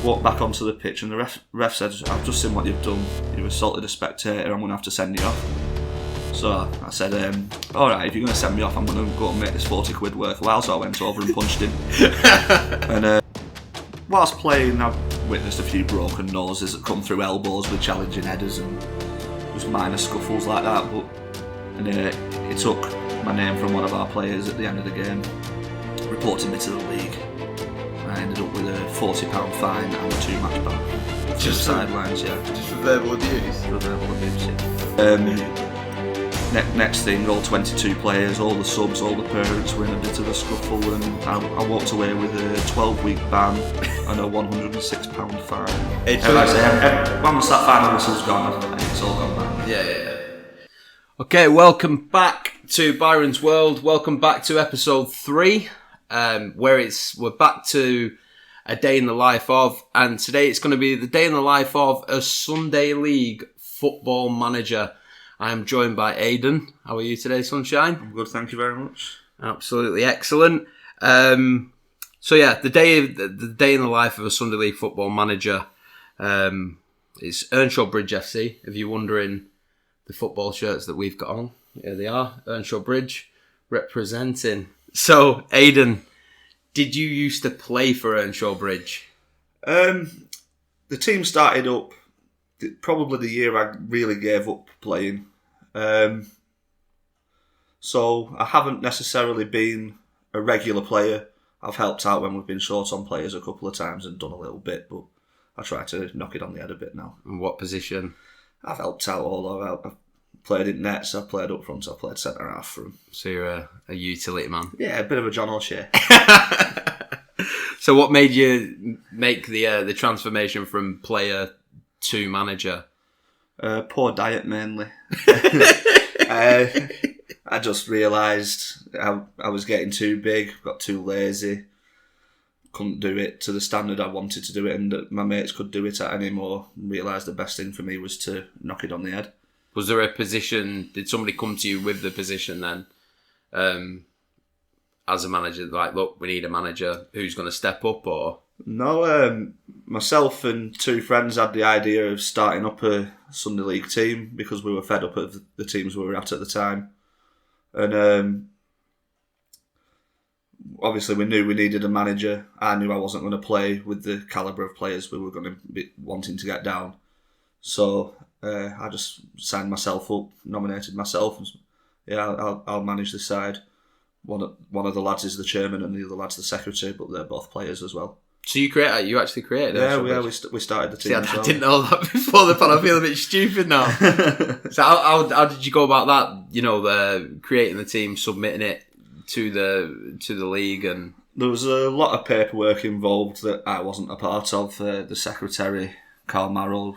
walked back onto the pitch and the ref said, "I've just seen what you've done. You've assaulted a spectator. I'm going to have to send you off." So I said, "Alright, if you're going to send me off, I'm going to go and make this 40 quid worthwhile." So I went over and punched him. And whilst playing, I've witnessed a few broken noses that come through elbows with challenging headers and just minor scuffles like that. And he took my name from one of our players at the end of the game, reported me to the league. I ended up with a £40 fine and a 2-match ban. Just sidelines, yeah. Just for verbal abuse? For verbal abuse, yeah. Next thing, all 22 players, all the subs, all the parents were in a bit of a scuffle, and I walked away with a 12-week ban and a £106 fine. Once that final whistle's gone, it's all gone back. Yeah. Okay, welcome back to Byrons World. Welcome back to episode 3, where we're back to a day in the life of, and today it's going to be the day in the life of a Sunday League football manager. I am joined by Aiden. How are you today, Sunshine? I'm good, thank you very much. Absolutely excellent. So yeah, the day in the life of a Sunday League football manager is Earnshaw Bridge FC. If you're wondering, the football shirts that we've got on, here they are, Earnshaw Bridge representing. So, Aiden, did you used to play for Earnshaw Bridge? The team started up probably the year I really gave up playing. So I haven't necessarily been a regular player. I've helped out when we've been short on players a couple of times and done a little bit, but I try to knock it on the head a bit now. And what position? I've helped out all over. I've played in nets, I've played up front, I've played centre half for them. So you're a utility man? Yeah, a bit of a John O'Shea. So what made you make the transformation from player to manager? Poor diet mainly. I just realised I was getting too big, got too lazy, couldn't do it to the standard I wanted to do it, and that my mates could do it at anymore. Realised the best thing for me was to knock it on the head. Was there a position, did somebody come to you with the position then, as a manager, like, look, we need a manager who's going to step up, or? No, myself and 2 friends had the idea of starting up a Sunday League team because we were fed up of the teams we were at the time. And obviously we knew we needed a manager. I knew I wasn't going to play with the calibre of players we were going to be wanting to get down. So I just signed myself up, nominated myself, and I'll manage the side. One of the lads is the chairman and the other lad's the secretary, but they're both players as well. So you actually created it? Yeah, we started the team. See, I didn't know that before the pod. I feel a bit stupid now. So how did you go about that? You know, creating the team, submitting it to the league, and there was a lot of paperwork involved that I wasn't a part of. The secretary, Carl Marrow,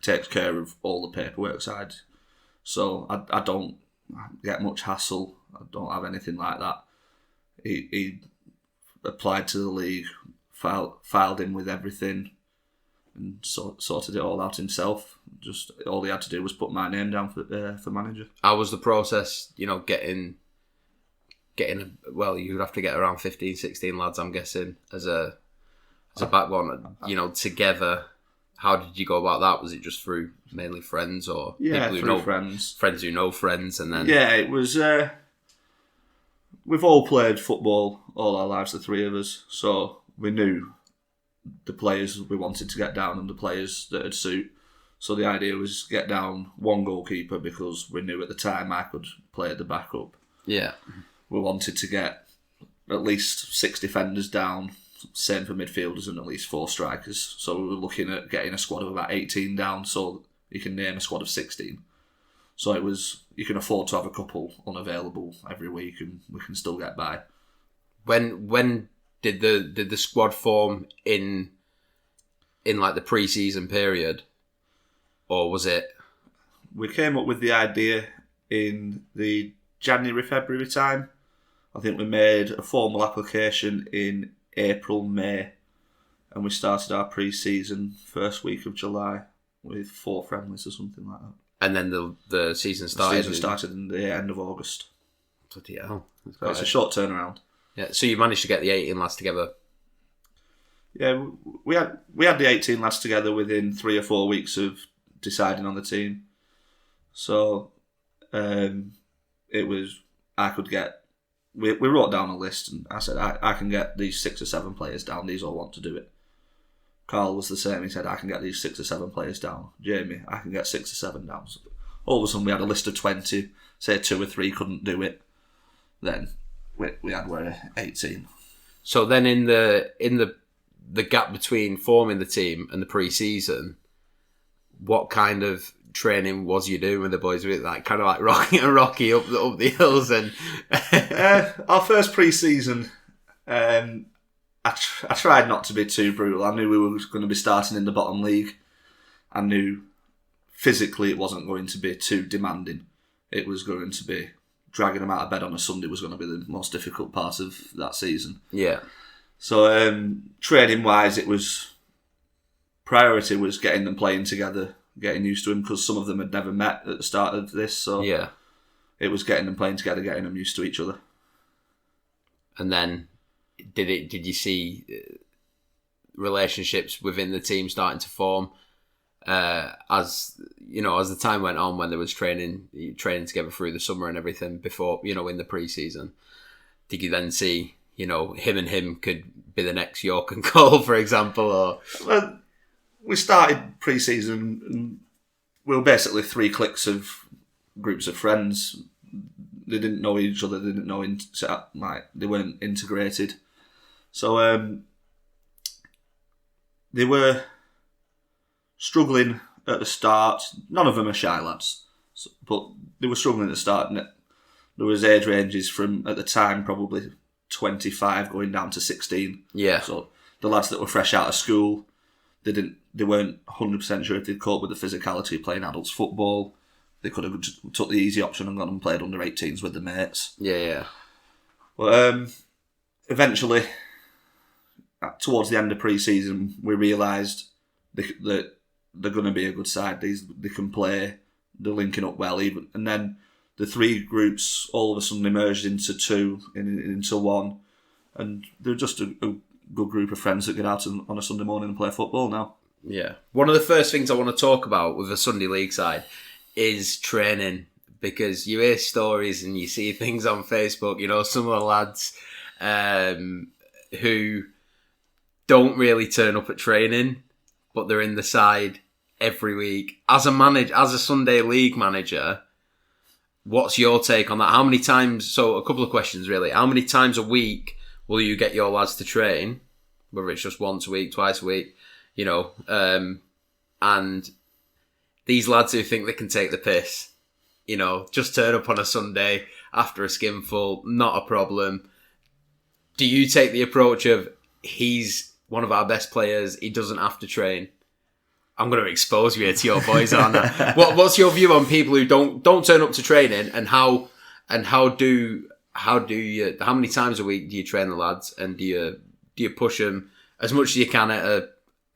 takes care of all the paperwork side, so I don't get much hassle. I don't have anything like that. He applied to the league, filed in with everything, and sorted it all out himself. Just all he had to do was put my name down for manager. How was the process? You know, getting well, you'd have to get around 15, 16 lads, I'm guessing, as a backbone. You know, together. How did you go about that? Was it just through mainly friends, or people who through know friends who know friends, and then it was. We've all played football all our lives, the 3 of us, so we knew the players we wanted to get down and the players that would suit. So the idea was get down 1 goalkeeper because we knew at the time I could play at the backup. Yeah. We wanted to get at least 6 defenders down, same for midfielders, and at least 4 strikers. So we were looking at getting a squad of about 18 down, so you can name a squad of 16. So it was, you can afford to have a couple unavailable every week, and we can still get by. When did the squad form in like the pre-season period, or was it? We came up with the idea in the January, February time. I think we made a formal application in April, May, and we started our pre-season first week of July with 4 friendlies or something like that. And then the season started? The season started in the end of August. Bloody hell. So it's a short turnaround. Yeah, so you managed to get the 18 lads together Yeah, we had the 18 lads together within 3 or 4 weeks of deciding on the team. So it was, I could get, we wrote down a list and I said, I can get these 6 or 7 players down, these all want to do it. Carl was the same, he said, I can get these 6 or 7 players down. Jamie, I can get 6 or 7 down. So all of a sudden we had a list of 20, say 2 or 3 couldn't do it. Then we had 18. So then in the gap between forming the team and the pre-season, what kind of training was you doing with the boys? Was it like kind of like Rocky up the hills? And our first pre-season, I tried not to be too brutal. I knew we were going to be starting in the bottom league. I knew physically it wasn't going to be too demanding. It was going to be dragging them out of bed on a Sunday was going to be the most difficult part of that season. Yeah. So training wise, priority was getting them playing together, getting used to them, because some of them had never met at the start of this. So yeah, it was getting them playing together, getting them used to each other. And then did you see relationships within the team starting to form as the time went on, when there was training together through the summer and everything before, in the pre-season? Did you then see, him and him could be the next York and Cole, for example? Or well, we started pre-season and we were basically 3 cliques of groups of friends. They didn't know each other, they didn't know they weren't integrated. So they were struggling at the start. None of them are shy lads, but they were struggling at the start. And there was age ranges from, at the time, probably 25 going down to 16. Yeah. So the lads that were fresh out of school, they weren't 100% sure if they'd cope with the physicality of playing adults football. They could have took the easy option and gone and played under 18s with the mates. Yeah. But eventually, towards the end of pre-season, we realised that they're going to be a good side. They can play. They're linking up well, even. And then the 3 groups all of a sudden emerged into 2, into 1, and they're just a good group of friends that get out on a Sunday morning and play football now. Yeah. One of the first things I want to talk about with the Sunday League side is training, because you hear stories and you see things on Facebook, some of the lads who don't really turn up at training, but they're in the side every week. As a Sunday League manager, what's your take on that? How many times, so a couple of questions really, how many times a week will you get your lads to train, whether it's just once a week, twice a week, and these lads who think they can take the piss, just turn up on a Sunday after a skinful, not a problem. Do you take the approach of, he's one of our best players, he doesn't have to train? I'm going to expose you here to your boys, aren't I? What's your view on people who don't turn up to training, and how many times a week do you train the lads, and do you push them as much as you can at an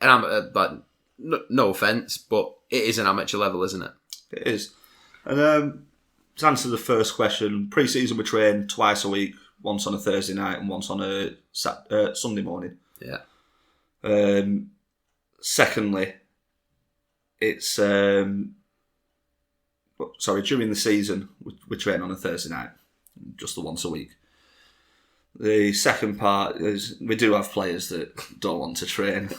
amateur, but no offence, but it is an amateur level, isn't it? It is. And to answer the first question, pre-season we train twice a week, once on a Thursday night and once on a Sunday morning. Yeah. Secondly, it's during the season we train on a Thursday night, just the once a week. The second part is we do have players that don't want to train.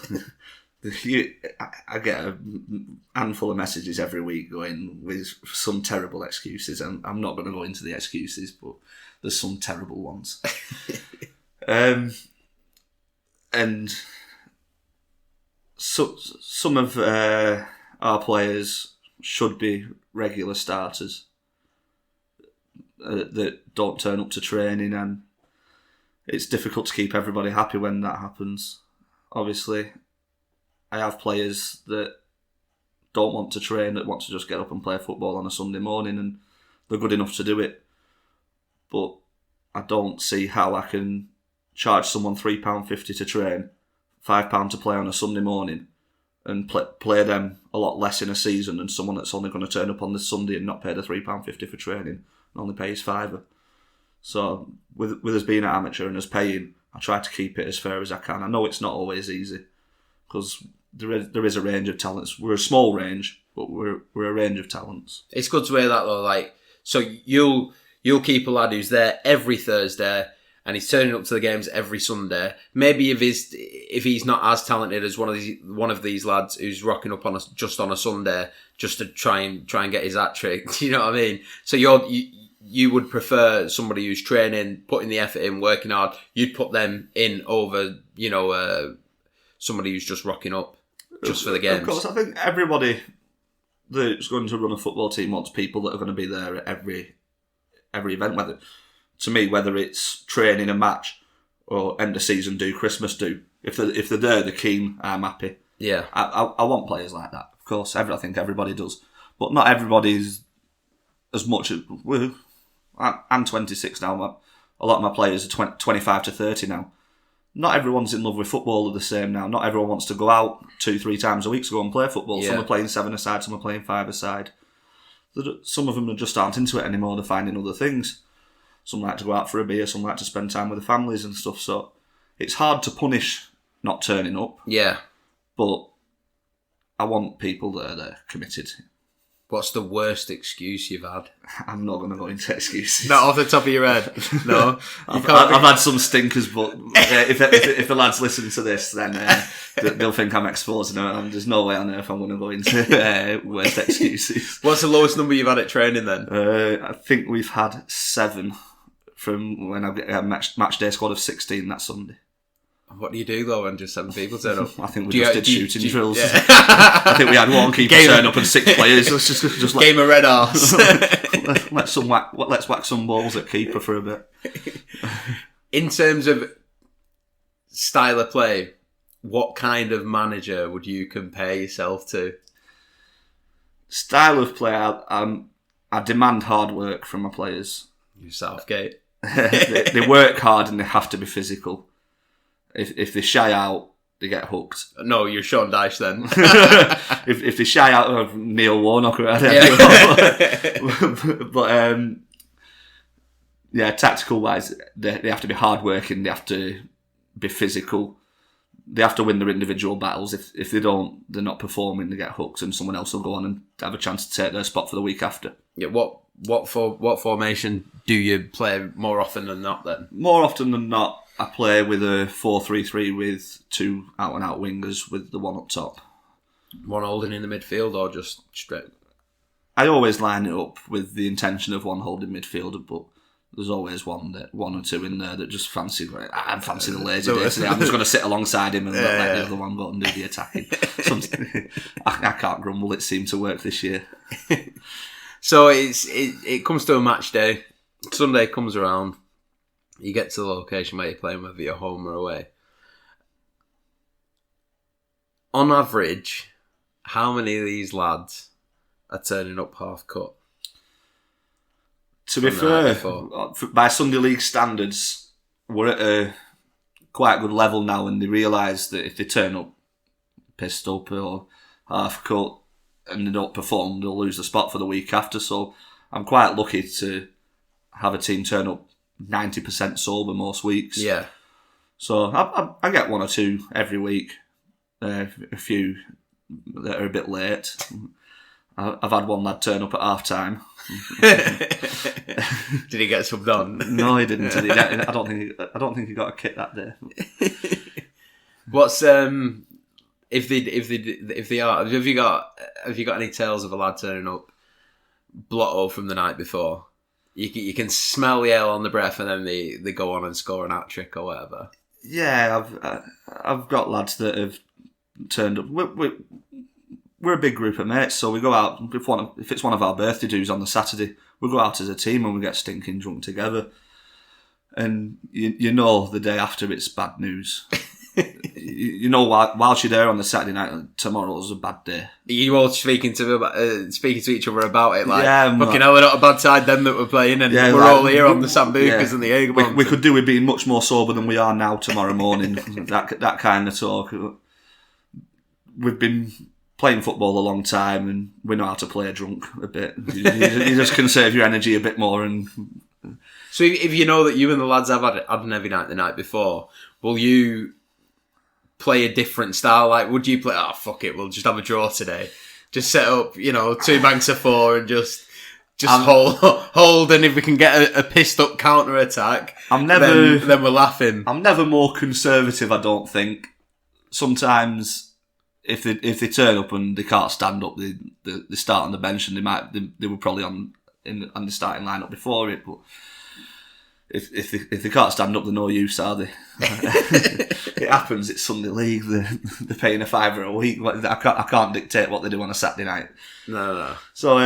I get a handful of messages every week going with some terrible excuses, and I'm not going to go into the excuses, but there's some terrible ones. And so some of our players should be regular starters that don't turn up to training, and it's difficult to keep everybody happy when that happens. Obviously, I have players that don't want to train, that want to just get up and play football on a Sunday morning, and they're good enough to do it. But I don't see how I can charge someone £3.50 to train, £5 to play on a Sunday morning, and play them a lot less in a season than someone that's only going to turn up on this Sunday and not pay the £3.50 for training and only pay his £5. So with us being an amateur and us paying, I try to keep it as fair as I can. I know it's not always easy because there is a range of talents. We're a small range, but we're a range of talents. It's good to hear that though. Like, so you'll keep a lad who's there every Thursday and he's turning up to the games every Sunday. Maybe if he's not as talented as one of these lads who's rocking up just on a Sunday just to try and get his hat trick. You know what I mean? So you would prefer somebody who's training, putting the effort in, working hard. You'd put them in over, somebody who's just rocking up just for the games. Of course, I think everybody that's going to run a football team wants people that are going to be there at every event. Whether it's training, a match, or end of season do, Christmas do. If they're there, they're keen. I'm happy. Yeah, I want players like that. Of course, I think everybody does, but not everybody's as much as. I'm 26 now. A lot of my players are 25 to 30 now. Not everyone's in love with football the same now. Not everyone wants to go out 2-3 times a week to go and play football. Yeah. Some are playing 7-a-side, some are playing 5-a-side. Some of them just aren't into it anymore. They're finding other things. Some like to go out for a beer, some like to spend time with their families and stuff. So it's hard to punish not turning up. Yeah. But I want people that are committed. What's the worst excuse you've had? I'm not going to go into excuses. Not off the top of your head. No. I've had some stinkers, but if the lads listen to this, then they'll think I'm exposing them. There's no way on earth I'm going to go into worst excuses. What's the lowest number you've had at training then? I think we've had 7 from when I get a match day squad of 16 that Sunday. What do you do though when just 7 people turn up? I think we just did shooting drills. Yeah. I think we had one keeper turn up and 6 players. Let's just like, game of red arse. let's whack some balls at keeper for a bit. In terms of style of play, what kind of manager would you compare yourself to? Style of play, I demand hard work from my players. You Southgate. they work hard and they have to be physical. If they shy out, they get hooked. No, you're Sean Dyche then. if they shy out of Neil Warnock, but tactical wise, they have to be hard working. They have to be physical. They have to win their individual battles. If they don't, they're not performing. They get hooked, and someone else will go on and have a chance to take their spot for the week after. Yeah. What formation do you play more often than not? Then more often than not, I play with a 4-3-3 with 2 out-and-out wingers with the one up top. One holding in the midfield or just straight? I always line it up with the intention of one holding midfielder, but there's always one or two in there that just fancy the lazy day today. I'm just going to sit alongside him and let the other one go and do the attacking. I can't grumble. It seemed to work this year. So it comes to a match day. Sunday comes around. You get to the location where you're playing, whether you're home or away. On average, how many of these lads are turning up half cut? To be fair, by Sunday League standards, we're at a quite good level now, and they realise that if they turn up pissed up or half cut and they don't perform, they'll lose the spot for the week after. So I'm quite lucky to have a team turn up 90% sober most weeks. Yeah. So I get 1 or 2 every week. A few that are a bit late. I've had one lad turn up at half time. Did he get subbed on? No, he didn't. I don't think he got a kit that day. What's have you got any tales of a lad turning up blotto from the night before? You can smell the ale on the breath, and then they go on and score an hat trick or whatever. Yeah, I've got lads that have turned up. We're a big group of mates, so we go out. If it's one of our birthday dues on the Saturday, we go out as a team and we get stinking drunk together. And you know the day after it's bad news. You know, whilst you're there on the Saturday night, tomorrow's a bad day. You all speaking to each other about it, like, yeah, fucking hell, we're not a bad side them that we're playing, and we're all here on the Sambucas and the Eagles. We could do with being much more sober than we are now tomorrow morning. that kind of talk. We've been playing football a long time, and we know how to play drunk a bit. You just conserve your energy a bit more. And So if you know that you and the lads have had an heavy night the night before, will you play a different style? Like, would you play, oh, fuck it, we'll just have a draw today. Just set up, 2 banks of 4 and just hold, and if we can get a pissed up counter attack, then we're laughing. I'm never more conservative, I don't think. Sometimes if they turn up and they can't stand up, they start on the bench, and they were probably on the starting lineup before it, but if they can't stand up, they're no use, are they? It happens. It's Sunday League. They're paying a £5 a week. I can't dictate what they do on a Saturday night. No. So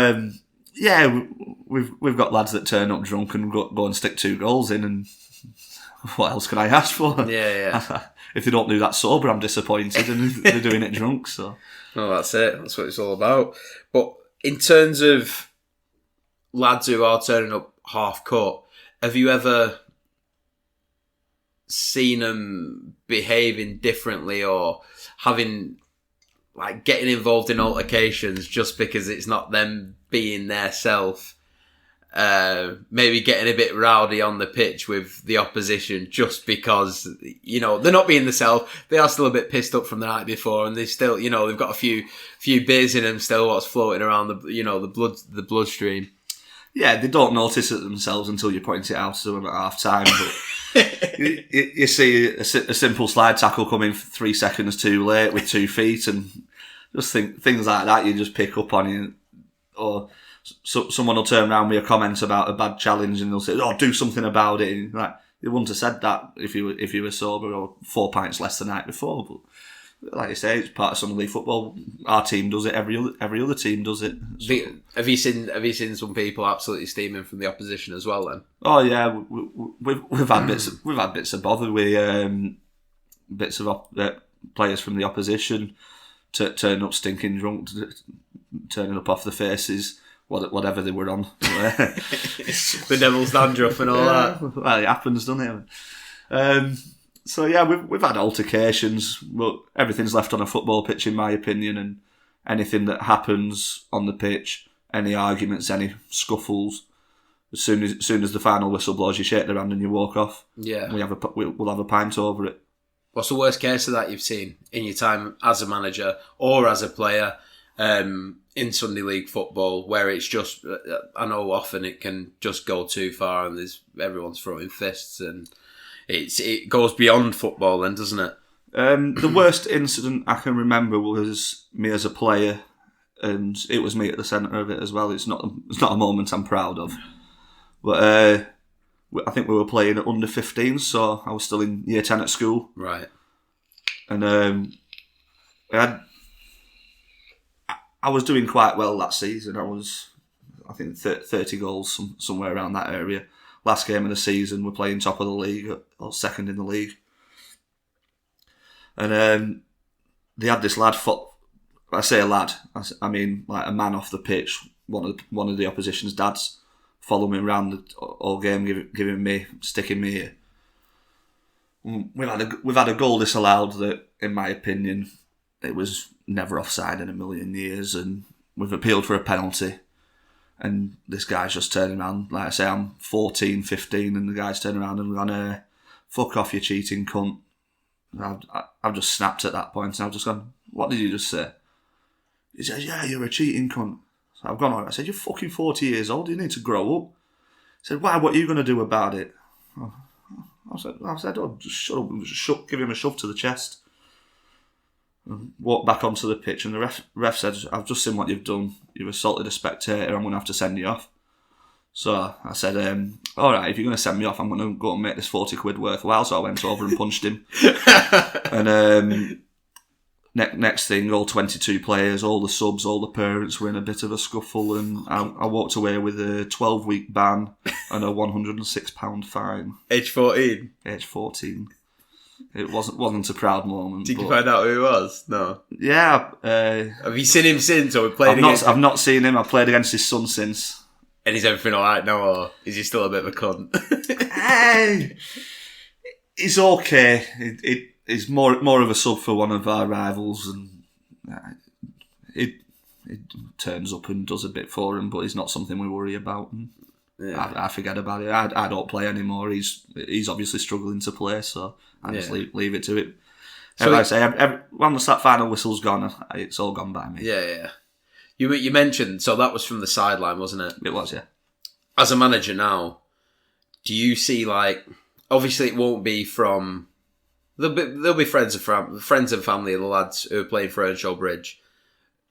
yeah, we've got lads that turn up drunk and go and stick 2 goals in, and what else can I ask for? Yeah. If they don't do that sober, I'm disappointed, and they're doing it drunk. So well, that's it. That's what it's all about. But in terms of lads who are turning up half cut, have you ever seen them behaving differently or getting involved in altercations just because it's not them being their self? Maybe getting a bit rowdy on the pitch with the opposition just because, they're not being themselves. They are still a bit pissed up from the night before, and they still, they've got a few beers in them still, what's floating around the bloodstream. Yeah, they don't notice it themselves until you point it out to them at half time. But you see a simple slide tackle coming 3 seconds too late with 2 feet, and just things like that you just pick up on. You, or someone will turn around with a comment about a bad challenge, and they'll say, "Oh, do something about it." And you wouldn't have said that if you were sober or 4 pints less the night before. But like you say, it's part of Sunday League football. Our team does it. Every other team does it. So. Have you seen some people absolutely steaming from the opposition as well? Then. Oh yeah, we've had bits of bother with bits of players from the opposition turning up stinking drunk, turning up off the faces, whatever they were on. The devil's dandruff and all that. Well, it happens, doesn't it? So yeah, we've had altercations, but everything's left on a football pitch, in my opinion, and anything that happens on the pitch, any arguments, any scuffles, as soon as the final whistle blows, you shake their hand and you walk off. Yeah, we'll have a pint over it. What's the worst case of that you've seen in your time as a manager or as a player in Sunday League football, where it's just, I know often it can just go too far and everyone's throwing fists and it goes beyond football then, doesn't it? The worst incident I can remember was me as a player, and it was me at the centre of it as well. It's not a moment I'm proud of, but I think we were playing at under 15s, so I was still in year 10 at school. Right. And I was doing quite well that season. I think 30 goals, somewhere around that area. Last game of the season, we're playing top of the league, or second in the league. And they had this lad, I say a lad, I mean like a man off the pitch, one of the opposition's dads, following me around the whole game, sticking me here. We've had a goal disallowed that, in my opinion, it was never offside in a million years, and we've appealed for a penalty. And this guy's just turning around, like I say, I'm 14, 15, and the guy's turning around and gone, "Fuck off, you cheating cunt." And I've just snapped at that point, and I've just gone, "What did you just say?" He says, "Yeah, you're a cheating cunt." So I've gone on. I said, "You're fucking 40 years old. You need to grow up." He said, "Why? What are you going to do about it?" I said, "Oh, just shut up. Give him a shove to the chest." And walked back onto the pitch, and the ref said, "I've just seen what you've done. You've assaulted a spectator. I'm going to have to send you off." So I said, "All right, if you're going to send me off, I'm going to go and make this 40 quid worthwhile." So I went over and punched him. And next thing, all 22 players, all the subs, all the parents were in a bit of a scuffle, and I walked away with a 12-week ban and a £106 fine. Age 14? Age 14. It wasn't a proud moment. Did you find out who he was? No. Yeah. Have you seen him since, or we played against him? I've not seen him. I've played against his son since. And is everything alright now, or is he still a bit of a cunt? He's okay. He's more of a sub for one of our rivals, and it turns up and does a bit for him, but it's not something we worry about. I forget about it. I don't play anymore. He's obviously struggling to play, so I just leave it to it. So like I say, once that final whistle's gone, it's all gone by me. Yeah. You mentioned, so that was from the sideline, wasn't it? It was, yeah. As a manager now, do you see, like, obviously it won't be from, there'll be friends and family of the lads who are playing for Earnshaw Bridge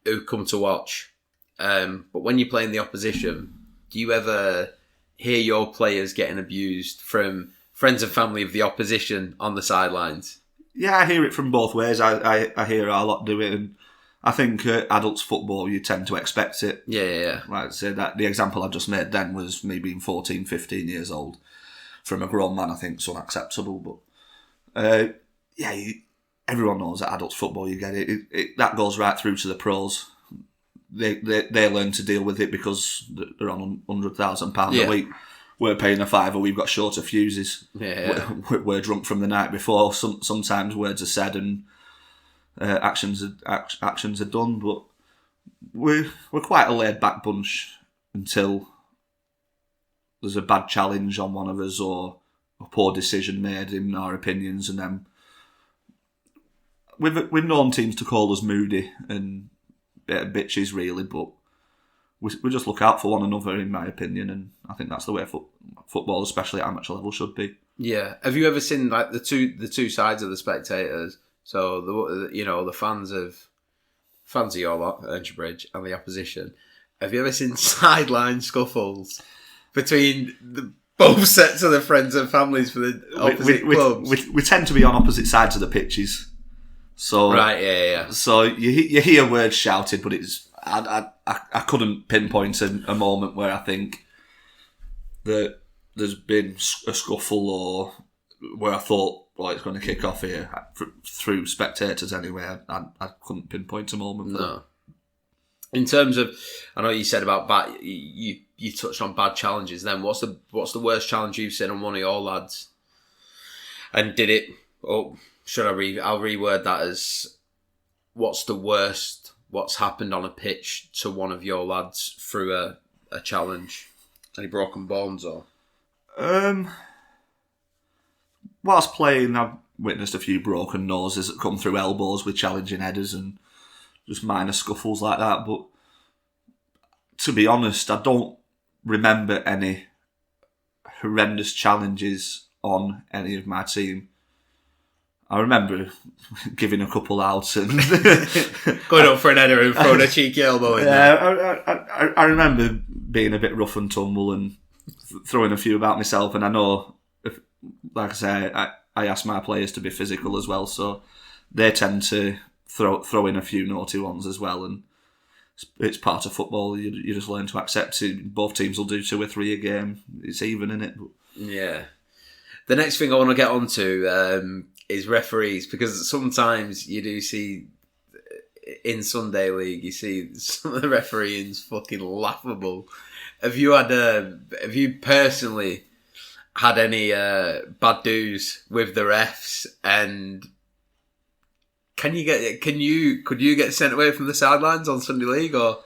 who come to watch. But when you play in the opposition, do you ever hear your players getting abused from friends and family of the opposition on the sidelines? Yeah, I hear it from both ways. I hear a lot do it, and I think adults football, you tend to expect it. Yeah. Like I say, that the example I just made then was me being 14, 15 years old. From a grown man, I think it's unacceptable. But everyone knows that adults football, you get it. That goes right through to the pros. They learn to deal with it because they're on £100,000 a week. We're paying a fiver. We've got shorter fuses. Yeah. We're drunk from the night before. Sometimes words are said and actions are done. But we're quite a laid back bunch until there's a bad challenge on one of us or a poor decision made in our opinions, and then we've known teams to call us moody and bitches really, but we just look out for one another, in my opinion, and I think that's the way football, especially at amateur level, should be. Yeah. Have you ever seen like the two sides of the spectators? So the fans of your lot, Earnshaw Bridge, and the opposition. Have you ever seen sideline scuffles between both sets of the friends and families for the opposite clubs? We tend to be on opposite sides of the pitches. So right, yeah. So you hear words shouted, but I couldn't pinpoint a moment where I think that there's been a scuffle or where I thought, well, it's going to kick off here through spectators anyway. I couldn't pinpoint a moment. No. In terms of, I know you said about bad. You touched on bad challenges. Then what's the worst challenge you've seen on one of your lads? And did it? Oh, should I I'll reword that as, what's the worst? What's happened on a pitch to one of your lads through a challenge? Any broken bones or? Whilst playing, I've witnessed a few broken noses that come through elbows with challenging headers and just minor scuffles like that. But to be honest, I don't remember any horrendous challenges on any of my team. I remember giving a couple out and going up for an header and throwing a cheeky elbow in there. I remember being a bit rough and tumble and throwing a few about myself. And I know, like I say, I ask my players to be physical as well, so they tend to throw in a few naughty ones as well. And it's part of football. You just learn to accept it. Both teams will do 2 or 3 a game. It's even, isn't it? Yeah. The next thing I want to get onto is referees, because sometimes you do see in Sunday League, you see some of the refereeing's fucking laughable. Have you personally had any bad do's with the refs, and could you get sent away from the sidelines on Sunday League or?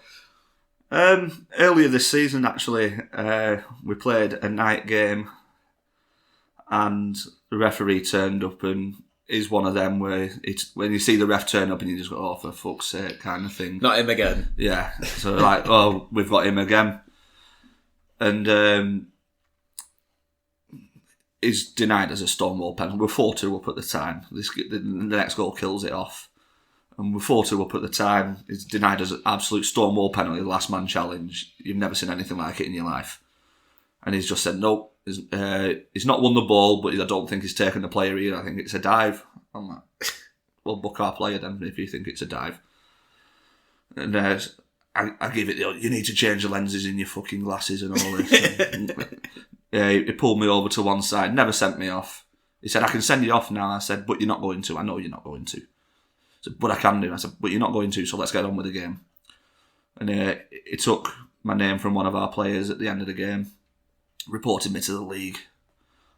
Earlier this season, actually, we played a night game, and the referee turned up, and is one of them where it's when you see the ref turn up and you just go, oh, for fuck's sake, kind of thing. Not him again. Yeah. So like, oh, we've got him again. And he's denied as a Stonewall penalty. We're 4-2 up at the time. The next goal kills it off. And we're 4-2 up at the time. He's denied as an absolute Stonewall penalty, the last man challenge. You've never seen anything like it in your life. And he's just said, nope. He's not won the ball, but I don't think he's taken the player either. I think it's a dive. I'm like, well, book our player then if you think it's a dive. And I give it, you need to change the lenses in your fucking glasses and all this. He pulled me over to one side, never sent me off. He said, I can send you off now. I said, but you're not going to. I know you're not going to. I said, but I can do. I said, but you're not going to, so let's get on with the game. And he took my name from one of our players at the end of the game, reported me to the league.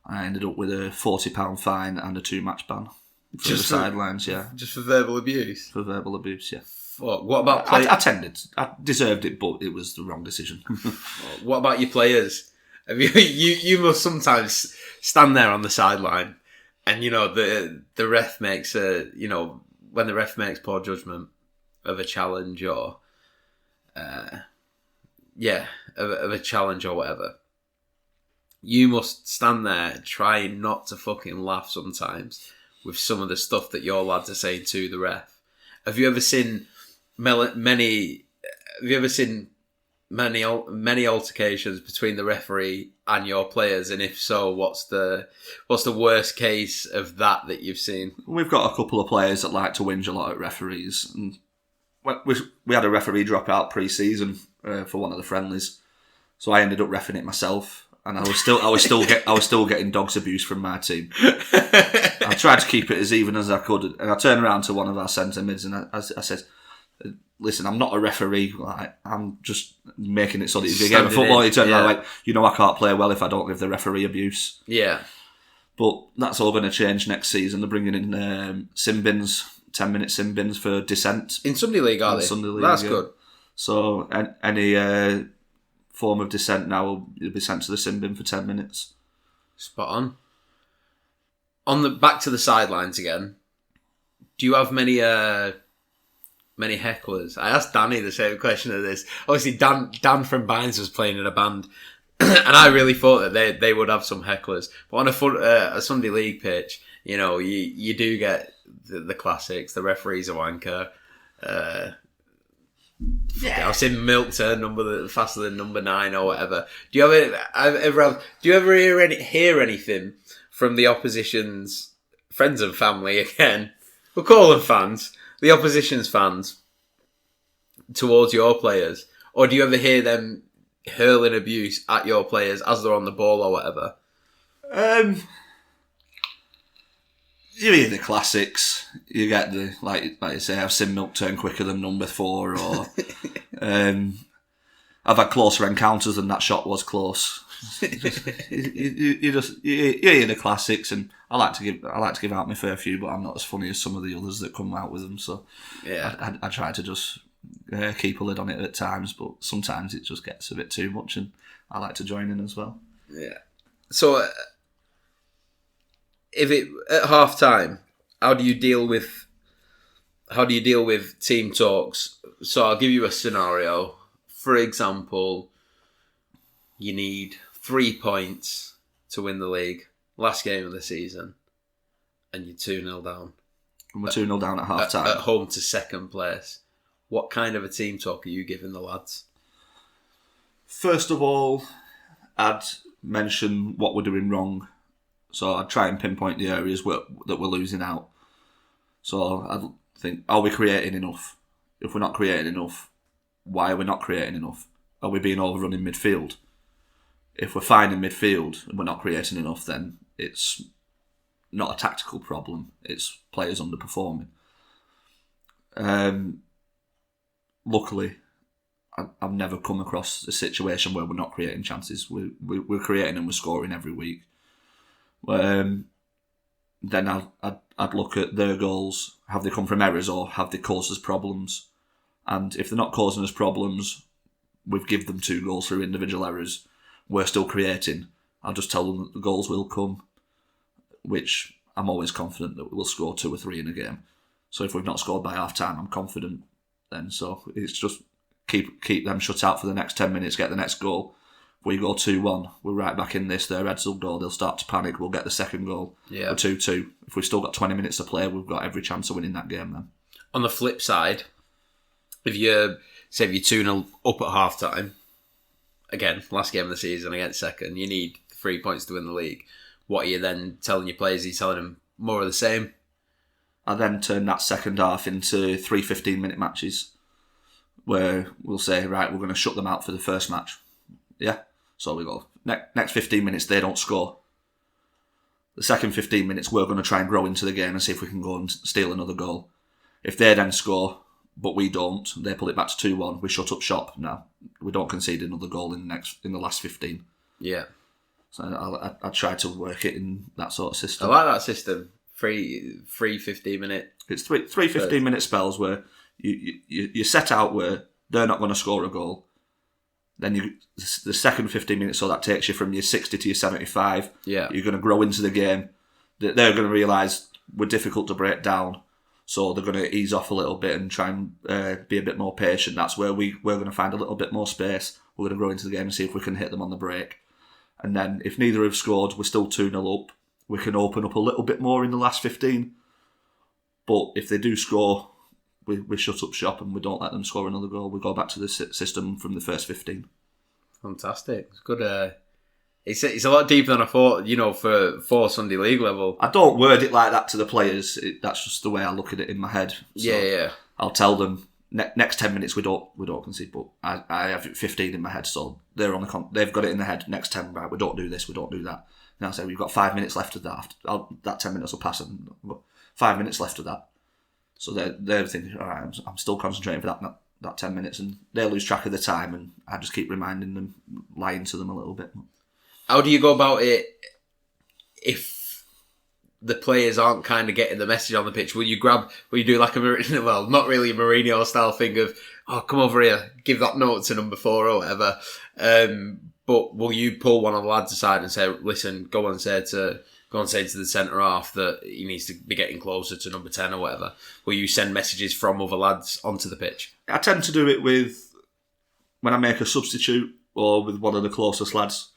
I ended up with a £40 fine and a 2-match ban for the sidelines, yeah. Just for verbal abuse? For verbal abuse, yeah. Fuck. What about I deserved it, but it was the wrong decision. What about your players? You must sometimes stand there on the sideline, and the ref makes when the ref makes poor judgment of a challenge or of a challenge or whatever. You must stand there trying not to fucking laugh sometimes with some of the stuff that your lads are saying to the ref. Have you ever seen many altercations between the referee and your players? And if so, what's the worst case of that you've seen? We've got a couple of players that like to whinge a lot at referees, and we had a referee drop out pre-season for one of the friendlies, so I ended up reffing it myself. And I was still getting dogs abuse from my team. I tried to keep it as even as I could, and I turned around to one of our centre mids and I said, "Listen, I'm not a referee. Like, I'm just making it so that if you get a football, you turn around I can't play well if I don't give the referee abuse." Yeah, but that's all going to change next season. They're bringing in sim bins, 10-minute sim bins for dissent in Sunday League. Are they? Sunday League, that's good. So any form of dissent now will be sent to the sin bin for 10 minutes. Spot on. Back to the sidelines again. Do you have many hecklers? I asked Danny the same question of this. Obviously, Dan from Byrons was playing in a band, and I really thought that they would have some hecklers. But on a Sunday League pitch, you do get the classics. The referee's a wanker. I've seen milk turn faster than number 9 or whatever. Do you ever hear anything from the opposition's friends and family again? We'll call them fans. The opposition's fans towards your players, or do you ever hear them hurling abuse at your players as they're on the ball or whatever? You hear the classics. You get the like you say, I've seen milk turn quicker than number 4, or I've had closer encounters than that shot was close. you hear the classics, and I like to give out my fair few, but I'm not as funny as some of the others that come out with them. So yeah, I try to just keep a lid on it at times, but sometimes it just gets a bit too much, and I like to join in as well. Yeah. So. If it at half time, how do you deal with team talks? So I'll give you a scenario. For example, you need 3 points to win the league. Last game of the season, and you're 2-0 down. And we're 2-0 down at half time. At home to second place. What kind of a team talk are you giving the lads? First of all, I'd mention what we're doing wrong. So I'd try and pinpoint the areas that we're losing out. So I'd think, are we creating enough? If we're not creating enough, why are we not creating enough? Are we being overrun in midfield? If we're fine in midfield and we're not creating enough, then it's not a tactical problem. It's players underperforming. Luckily, I've never come across a situation where we're not creating chances. We're creating and we're scoring every week. Then I'd look at their goals. Have they come from errors or have they caused us problems? And if they're not causing us problems, we've given them 2 goals through individual errors. We're still creating. I'll just tell them that the goals will come, which I'm always confident that we'll score 2 or 3 in a game. So if we've not scored by half time, I'm confident then. So it's just keep them shut out for the next 10 minutes, get the next goal. We go 2-1, we're right back in this. Their heads will go, they'll start to panic, we'll get the second goal. Yeah. Or 2-2. If we've still got 20 minutes to play, we've got every chance of winning that game then. On the flip side, if you're 2-0 up at half time, again, last game of the season against second, you need 3 points to win the league. What are you then telling your players? Are you telling them more of the same? I then turn that second half into 3 15-minute matches where we'll say, right, we're going to shut them out for the first match. Yeah? So we go, next 15 minutes, they don't score. The second 15 minutes, we're going to try and grow into the game and see if we can go and steal another goal. If they then score, but we don't, they pull it back to 2-1, we shut up shop. No, we don't concede another goal in the last 15. Yeah. So I try to work it in that sort of system. I like that system. Three 15-minute... It's three 15-minute spells where you set out where they're not going to score a goal. Then the second 15 minutes, so that takes you from your 60 to your 75. Yeah. You're going to grow into the game. They're going to realise we're difficult to break down. So they're going to ease off a little bit and try and be a bit more patient. That's where we're going to find a little bit more space. We're going to grow into the game and see if we can hit them on the break. And then if neither have scored, we're still 2-0 up. We can open up a little bit more in the last 15. But if they do score, we shut up shop and we don't let them score another goal. We go back to the system from the first 15. Fantastic. It's good. It's a lot deeper than I thought, for Sunday League level. I don't word it like that to the players. That's just the way I look at it in my head. So yeah. I'll tell them next 10 minutes we don't concede, but I have 15 in my head, so they're on they've got it in their head. Next 10, right? We don't do this. We don't do that. And I say we've got 5 minutes left of that. That 10 minutes will pass, and 5 minutes left of that. So they're thinking, all right, I'm still concentrating for that 10 minutes, and they lose track of the time, and I just keep reminding them, lying to them a little bit. How do you go about it if the players aren't kind of getting the message on the pitch? Will you do like not really a Mourinho style thing of, oh, come over here, give that note to number 4 or whatever. But will you pull one of the lads aside and say, listen, go and say to the centre half that he needs to be getting closer to number 10 or whatever? Will you send messages from other lads onto the pitch? I tend to do it when I make a substitute or with one of the closest lads.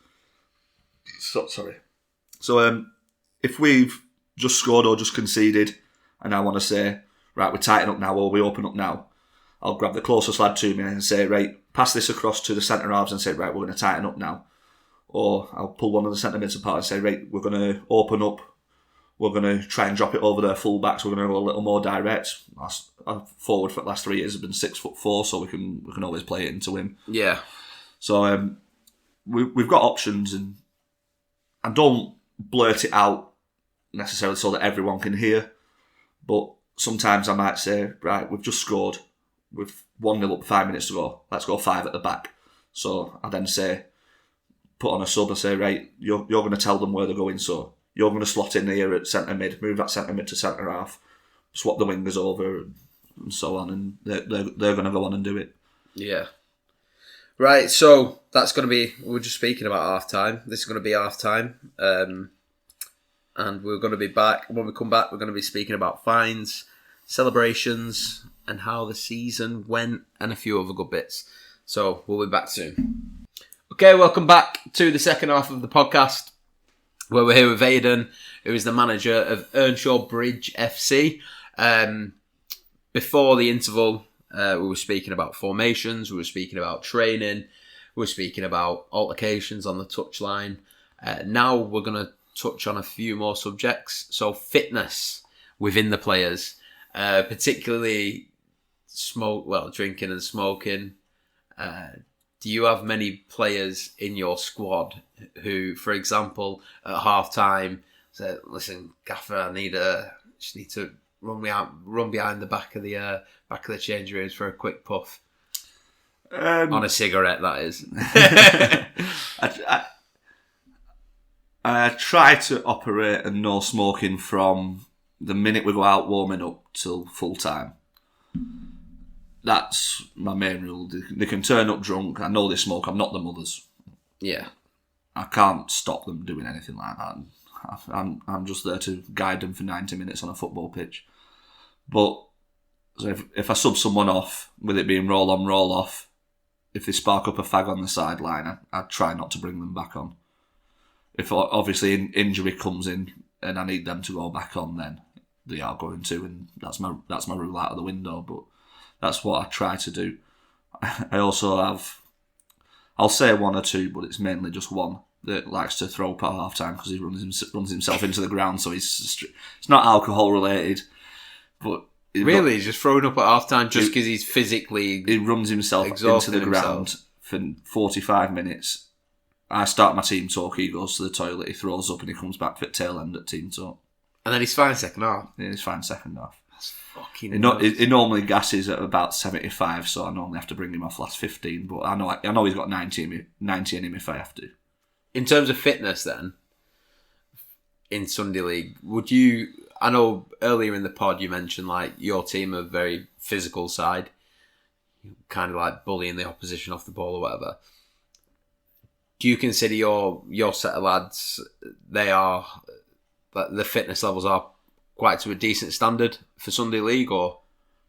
So if we've just scored or just conceded and I want to say, right, we tighten up now or we open up now, I'll grab the closest lad to me and say, right, pass this across to the centre halves and say, right, we're going to tighten up now. Or I'll pull one of the centre mids apart and say, right, we're going to open up, we're going to try and drop it over their full backs, we're going to go a little more direct. Our forward for the last 3 years has been 6'4", so we can always play it into him. Yeah. So we've got options, and I don't blurt it out necessarily so that everyone can hear, but sometimes I might say, right, we've just scored, with 1-0 up, 5 minutes to go, let's go 5 at the back. So I then say, put on a sub and say, right, you're going to tell them where they're going, so you're going to slot in here at centre mid, move that centre mid to centre half, swap the wingers over, and so on, and they're going to go on and do it. Yeah. Right, so that's going to be, we were just speaking about half-time. This is going to be half-time. And we're going to be back. When we come back, we're going to be speaking about fines, celebrations, and how the season went, and a few other good bits. So we'll be back soon. Okay, welcome back to the second half of the podcast, where we're here with Aiden, who is the manager of Earnshaw Bridge FC. Before the interval, we were speaking about formations, we were speaking about training, we were speaking about altercations on the touchline. Now we're going to touch on a few more subjects. So fitness within the players, particularly drinking and smoking. Do you have many players in your squad who, for example, at half time said, "Listen, Gaffer, I just need to run behind the back of the change rooms for a quick puff on a cigarette"? That is. I try to operate a no smoking from the minute we go out warming up till full time. That's my main rule. They can turn up drunk. I know they smoke. I'm not the mothers. Yeah. I can't stop them doing anything like that. I'm just there to guide them for 90 minutes on a football pitch. But so if I sub someone off, with it being roll on, roll off, if they spark up a fag on the sideline, I try not to bring them back on. If obviously injury comes in and I need them to go back on, then they are going to, and that's my rule out of the window. But that's what I try to do. I also have, I'll say one or two, but it's mainly just one that likes to throw up at half time because he runs himself into the ground. So it's not alcohol related, but he's just throwing up at half time just because he's physically he runs himself into the ground for 45 minutes. I start my team talk, he goes to the toilet, he throws up and he comes back for the tail end at team talk. And then he's fine second half. Yeah, he's fine second half. That's fucking he normally gasses at about 75, so I normally have to bring him off last 15, but I know he's got 90 in him if I have to. In terms of fitness then, in Sunday League, I know earlier in the pod you mentioned like your team are very physical side, kind of like bullying the opposition off the ball or whatever. Do you consider your set of lads, they are, the fitness levels are quite to a decent standard for Sunday League, or?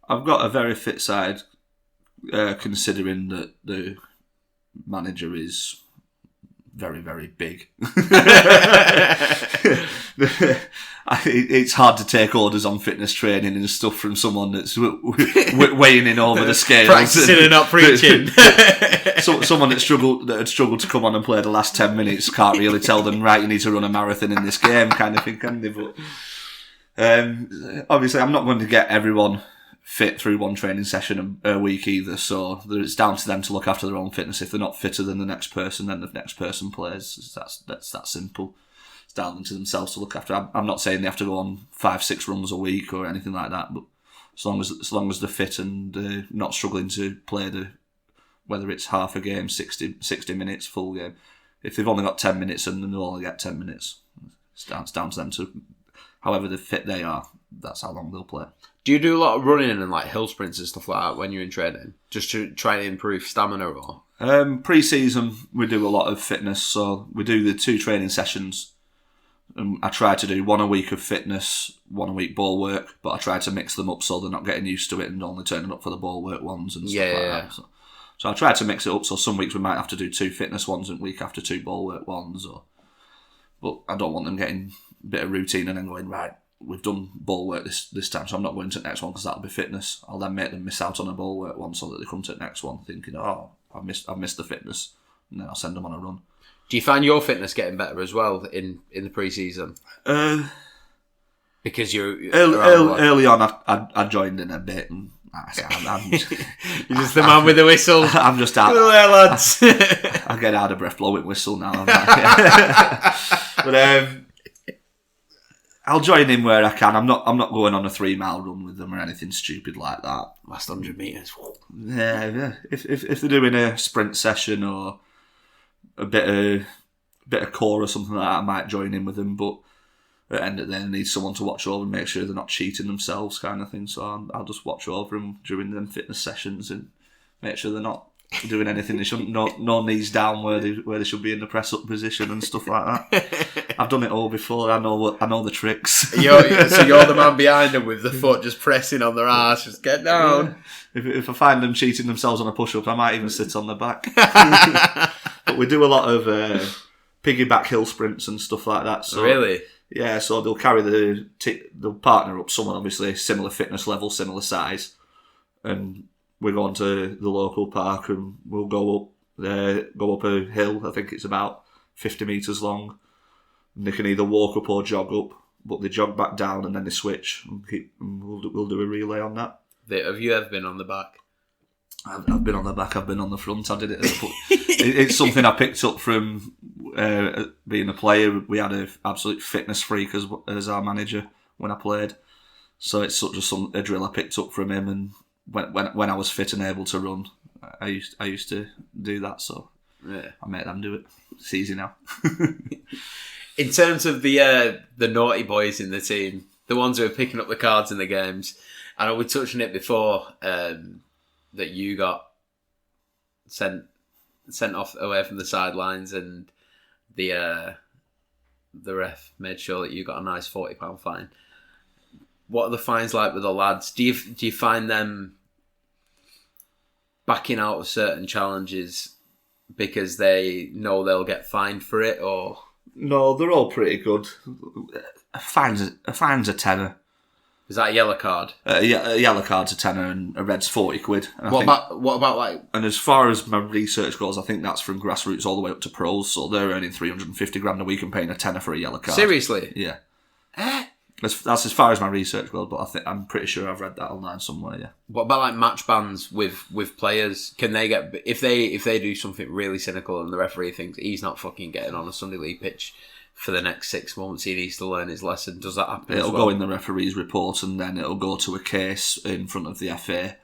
I've got a very fit side, considering that the manager is very, very big. It's hard to take orders on fitness training and stuff from someone that's weighing in over the scales. Practicing and not preaching. Someone that had struggled to come on and play the last 10 minutes can't really tell them, right, you need to run a marathon in this game, kind of thing, can they? But obviously, I'm not going to get everyone fit through one training session a week either, so it's down to them to look after their own fitness. If they're not fitter than the next person, then the next person plays. That's that simple. It's down to themselves to look after. I'm not saying they have to go on 5-6 runs a week or anything like that, but as long as they're fit and not struggling to play whether it's half a game, 60 minutes, full game. If they've only got 10 minutes and they'll only get 10 minutes, it's down to them to, however fit they are, that's how long they'll play. Do you do a lot of running and like hill sprints and stuff like that when you're in training, just to try and improve stamina, or? Pre-season, we do a lot of fitness, so we do the 2 training sessions. I try to do 1 a week of fitness, 1 a week ball work, but I try to mix them up so they're not getting used to it and only turning up for the ball work ones and stuff like that. So I try to mix it up, so some weeks we might have to do 2 fitness ones and week after 2 ball work ones, but I don't want them getting a bit of routine and then going, right, we've done ball work this time, so I'm not going to the next one because that'll be fitness. I'll then make them miss out on a ball work one so that they come to the next one thinking, oh, I've missed the fitness, and then I'll send them on a run. Do you find your fitness getting better as well in the pre-season? Because you're early on, I joined in a bit, and I'm you're just the man with the whistle. I'm just out there, lads. I get out of breath blowing whistle now. But I'll join in where I can. I'm not going on a 3-mile run with them or anything stupid like that. Last 100 metres. Yeah. If they're doing a sprint session or a bit of core or something like that, I might join in with them. But at the end of the day, I need someone to watch over and make sure they're not cheating themselves, kind of thing. So I'll just watch over them during them fitness sessions and make sure they're not doing anything they shouldn't. No knees down where they should be in the press up position and stuff like that. I've done it all before. I know the tricks. So you're the man behind them with the foot just pressing on their arse. Just get down. Yeah. If I find them cheating themselves on a push up, I might even sit on the back. But we do a lot of piggyback hill sprints and stuff like that. So, really? Yeah. So they'll carry the partner up, someone obviously similar fitness level, similar size, and we go on to the local park and we'll go up a hill. I think it's about 50 metres long. And they can either walk up or jog up, but they jog back down and then they switch. And we'll do a relay on that. Have you ever been on the back? I've been on the back. I've been on the front. I did it. It's something I picked up from being a player. We had an absolute fitness freak as our manager when I played. So it's just a drill I picked up from him, and when I was fit and able to run, I used to do that. So yeah, I made them do it. It's easy now. In terms of the naughty boys in the team, the ones who are picking up the cards in the games, I know we touched on it before, that you got sent off away from the sidelines, and the ref made sure that you got a nice £40 fine. What are the fines like with the lads? Do you find them backing out of certain challenges because they know they'll get fined for it, or? No, they're all pretty good. A fine's a tenner. Is that a yellow card? A yellow card's a tenner and a red's £40. What about like? And as far as my research goes, I think that's from grassroots all the way up to pros. So they're earning $350 a week and paying a tenner for a yellow card. Seriously? Yeah. That's as far as my research goes, but I'm pretty sure I've read that online somewhere. Yeah. What about like match bans with players? Can they get if they do something really cynical and the referee thinks he's not fucking getting on a Sunday League pitch for the next 6 months, he needs to learn his lesson? Does that happen? It'll go in the referee's report, and then it'll go to a case in front of the FA.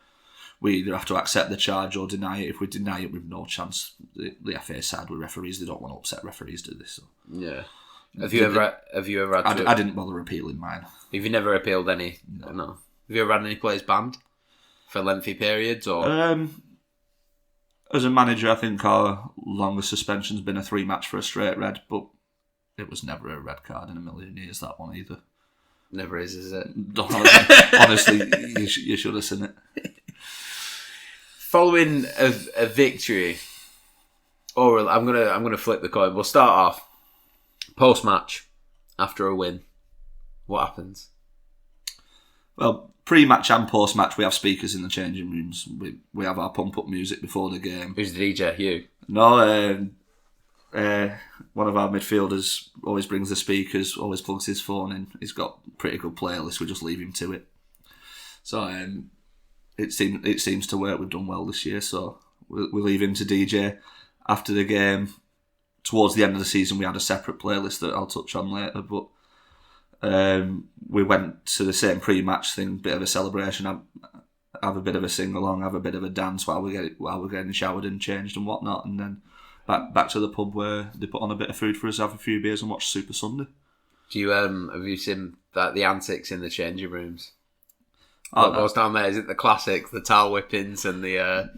We either have to accept the charge or deny it. If we deny it, we've no chance. The FA side with referees, they don't want to upset referees, do this. So. Yeah. Have you ever had to... I didn't bother appealing mine. Have you never appealed any? No. Have you ever had any players banned for lengthy periods, or? As a manager, I think our longest suspension's been a 3-match for a straight red, but it was never a red card in a million years, that one either. Never is it? Honestly, you should have seen it. Following a victory, or I'm gonna flip the coin. We'll start off post-match after a win. What happens? Well, pre-match and post-match, we have speakers in the changing rooms. We have our pump-up music before the game. Who's the DJ? You? No, one of our midfielders always brings the speakers, always plugs his phone in. He's got a pretty good playlist. We just leave him to it. So it seems to work. We've done well this year, so we leave him to DJ. After the game, towards the end of the season, we had a separate playlist that I'll touch on later, but we went to the same pre-match thing, bit of a celebration, have a bit of a sing-along, have a bit of a dance while we're getting showered and changed and whatnot, and then back to the pub where they put on a bit of food for us, have a few beers and watch Super Sunday. Do you have you seen the antics in the changing rooms? What goes down there? Is it the classics, the towel whippings and the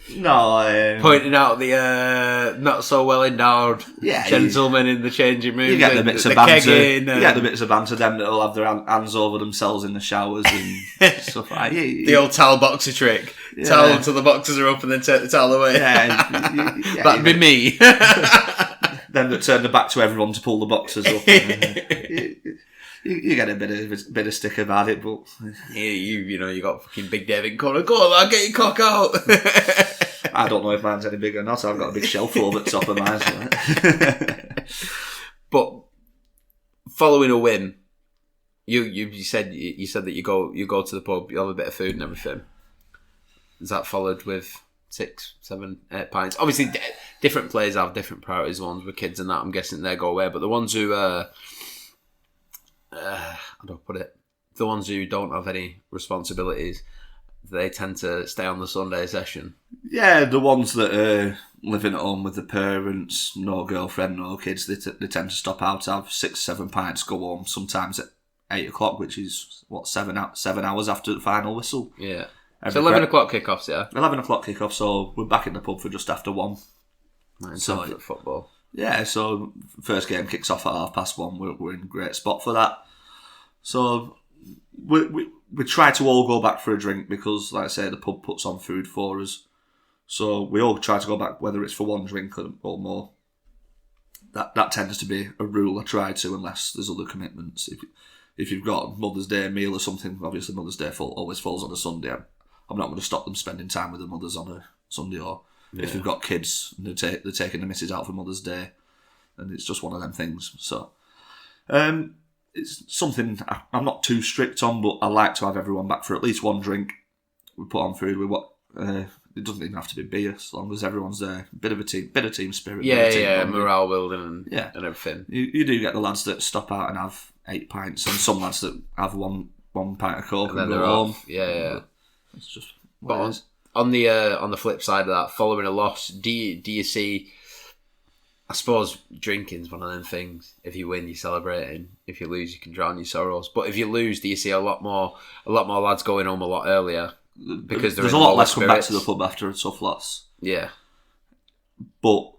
pointing out the not so well endowed gentlemen in the changing room? You get the bits of banter. You get the bits of banter. Them that'll have their hands over themselves in the showers and stuff like that. The old towel boxer trick. Yeah. Towel until the boxers are up and then take the towel away. That'd be me. Then they turn their back to everyone to pull the boxers up. You get a bit of stick about it, but you got fucking Big David corner. Go on, lad, get your cock out. I don't know if mine's any big or not. I've got a big shelf over the top of mine. But following a win, you said that you go to the pub, you have a bit of food and everything. Is that followed with 6, 7, 8 pints? Obviously, different players have different priorities. The ones with kids and that, I'm guessing they go away. But the ones who the ones who don't have any responsibilities, they tend to stay on the Sunday session. Yeah, the ones that are living at home with the parents, no girlfriend, no kids, they tend to stop out, have 6, 7 pints, go home, sometimes at 8 o'clock, which is, 7 hours after the final whistle. Yeah. So 11 o'clock kickoffs, yeah? 11 o'clock kickoff, so we're back in the pub for just after 1. So football. Yeah, so first game kicks off at 1:30. We're in a great spot for that. So we try to all go back for a drink because, like I say, the pub puts on food for us. So we all try to go back, whether it's for one drink or more. That tends to be a rule I try to, unless there's other commitments. If you've got Mother's Day meal or something, obviously Mother's Day always falls on a Sunday. I'm not going to stop them spending time with their mothers on a Sunday, or if they've got kids and they're taking the missus out for Mother's Day, and it's just one of them things. So it's something I'm not too strict on, but I like to have everyone back for at least one drink. We put on food. It doesn't even have to be beer, as long as everyone's there. Bit of team spirit. Yeah, morale building and everything. You do get the lads that stop out and have 8 pints, and some lads that have one pint of Coke and go home. Yeah. It's just but on the flip side of that, following a loss, do you see? I suppose drinking's one of them things. If you win, you're celebrating. If you lose, you can drown your sorrows. But if you lose, do you see a lot more lads going home a lot earlier? Because there's a lot less come back to the pub after a tough loss. Yeah, but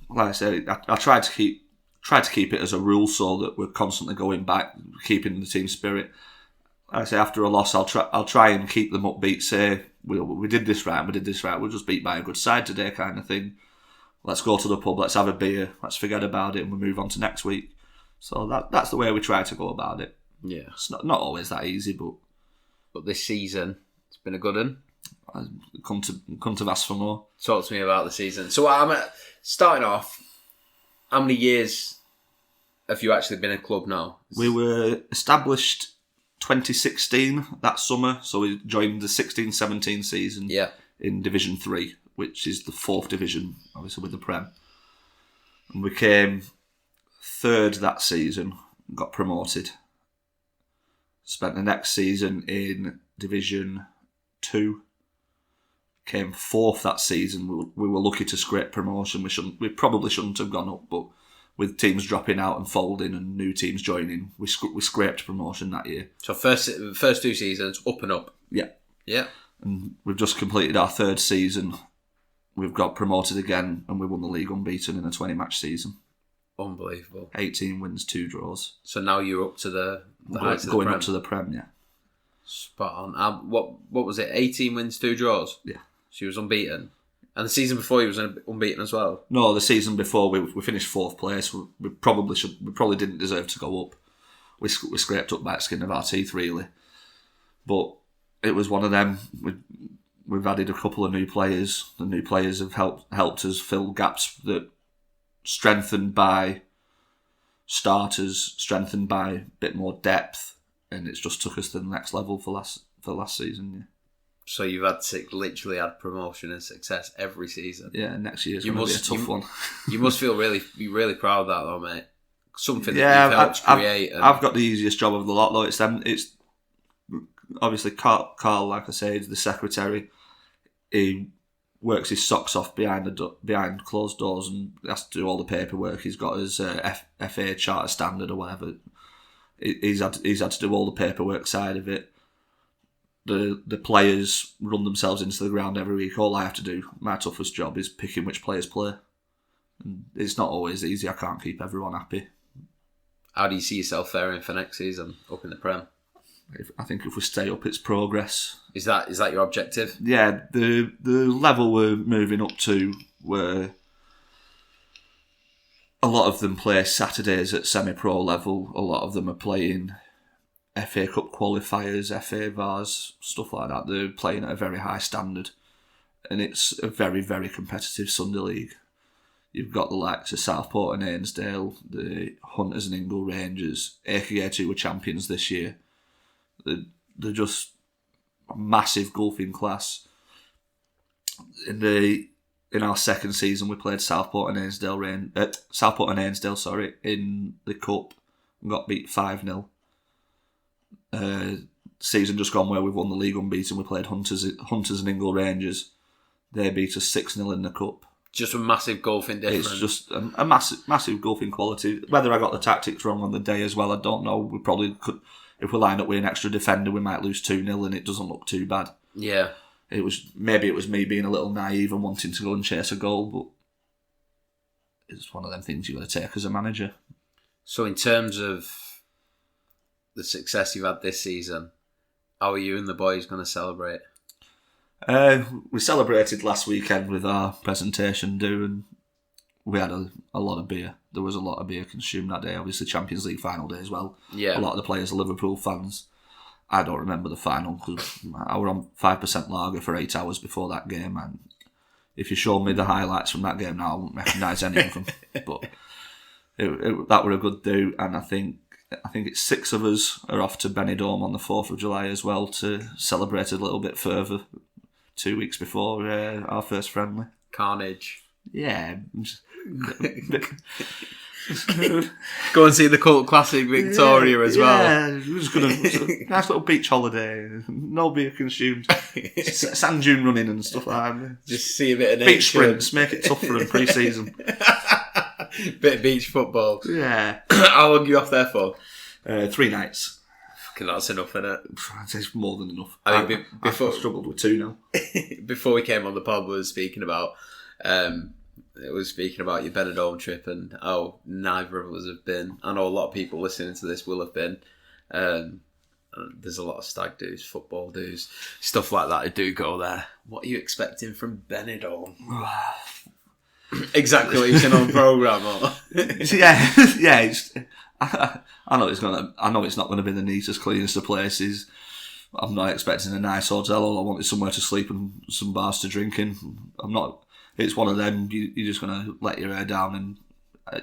like I said, I try to keep it as a rule so that we're constantly going back, keeping the team spirit. Like I say, after a loss, I'll try and keep them upbeat. Say we did this right, We're just beat by a good side today, kind of thing. Let's go to the pub. Let's have a beer. Let's forget about it, and we move on to next week. So that's the way we try to go about it. Yeah, it's not always that easy, but this season. It's been a good one. I come to ask for more. Talk to me about the season. So I'm starting off. How many years have you actually been a club now? We were established 2016 that summer, so we joined the 16-17 season in Division 3, which is the 4th division, obviously with the Prem. And we came 3rd that season, got promoted. Spent the next season in Division 2, came 4th that season. We were lucky to scrape promotion. We probably shouldn't have gone up, but with teams dropping out and folding and new teams joining, we scraped promotion that year. So first 2 seasons up and up. Yeah. And we've just completed our 3rd season we've got promoted again, and we won the league unbeaten in a 20-match season. Unbelievable. 18 wins, 2 draws. So now you're up to the heights of the going Prem. up to the Prem, yeah. Spot on. What was it? 18 wins, 2 draws? Yeah. So he was unbeaten. And the season before he was unbeaten as well? No, the season before we finished 4th place. We probably didn't deserve to go up. We scraped up by the skin of our teeth, really. But it was one of them. We've added a couple of new players. The new players have helped us fill gaps that strengthened by starters, strengthened by a bit more depth, and it's just took us to the next level for last season. Yeah. So you've literally had promotion and success every season. Yeah, next year's going to be a tough one. You must feel really proud of that though, mate. Something that you've helped create. I've got the easiest job of the lot though. It's obviously Carl, like I said, the secretary. He works his socks off behind closed doors and has to do all the paperwork. He's got his FA charter standard or whatever. He's had to do all the paperwork side of it. The players run themselves into the ground every week. All I have to do, my toughest job, is picking which players play. And it's not always easy. I can't keep everyone happy. How do you see yourself faring for next season up in the Prem? I think if we stay up, it's progress. Is that your objective? Yeah, the level we're moving up to, where a lot of them play Saturdays at semi-pro level. A lot of them are playing FA Cup qualifiers, FA Vars, stuff like that. They're playing at a very high standard, and it's a very, very competitive Sunday league. You've got the likes of Southport and Ainsdale, the Hunters and Ingle Rangers, AKH who were champions this year. They're just a massive golfing class. In our second season, we played Southport and Ainsdale in the cup and got beat 5-0. Season just gone where we've won the league unbeaten. We played Hunters and Ingle Rangers. They beat us 6-0 in the cup. Just a massive golfing difference. It's just a massive golfing quality. Whether I got the tactics wrong on the day as well, I don't know. We probably could. If we line up with an extra defender, we might lose 2-0 and it doesn't look too bad. Yeah. It was me being a little naive and wanting to go and chase a goal, but it's one of them things you've got to take as a manager. So in terms of the success you've had this season, how are you and the boys going to celebrate? We celebrated last weekend with our presentation due, and we had a lot of beer. There was a lot of beer consumed that day. Obviously, Champions League final day as well. Yeah. A lot of the players are Liverpool fans. I don't remember the final because I was on 5% lager for 8 hours before that game, and if you showed me the highlights from that game now, I wouldn't recognise any of them. But that were a good do, and I think it's 6 of us are off to Benidorm on the 4th of July as well to celebrate a little bit further 2 weeks before our first friendly. Carnage. Yeah. Go and see the cult classic Victoria as well. Yeah, we're just gonna nice little beach holiday. No beer consumed. Sand dune running and stuff like that. Just see a bit of nature. Beach sprints, make it tough for them pre-season. Bit of beach football. Yeah. How long are you off there for? 3 nights. Fucking that's enough, isn't it? It's more than enough. I mean, before I've struggled with 2 now. Before we came on the pod, we were speaking about your Benidorm trip and how neither of us have been. I know a lot of people listening to this will have been. There's a lot of stag do's, football do's, stuff like that. I do go there. What are you expecting from Benidorm? Exactly what you've seen on programme. Yeah. I know it's not going to be the neatest, cleanest of places. I'm not expecting a nice hotel. All I want is somewhere to sleep and some bars to drink in. It's one of them. You're just going to let your hair down and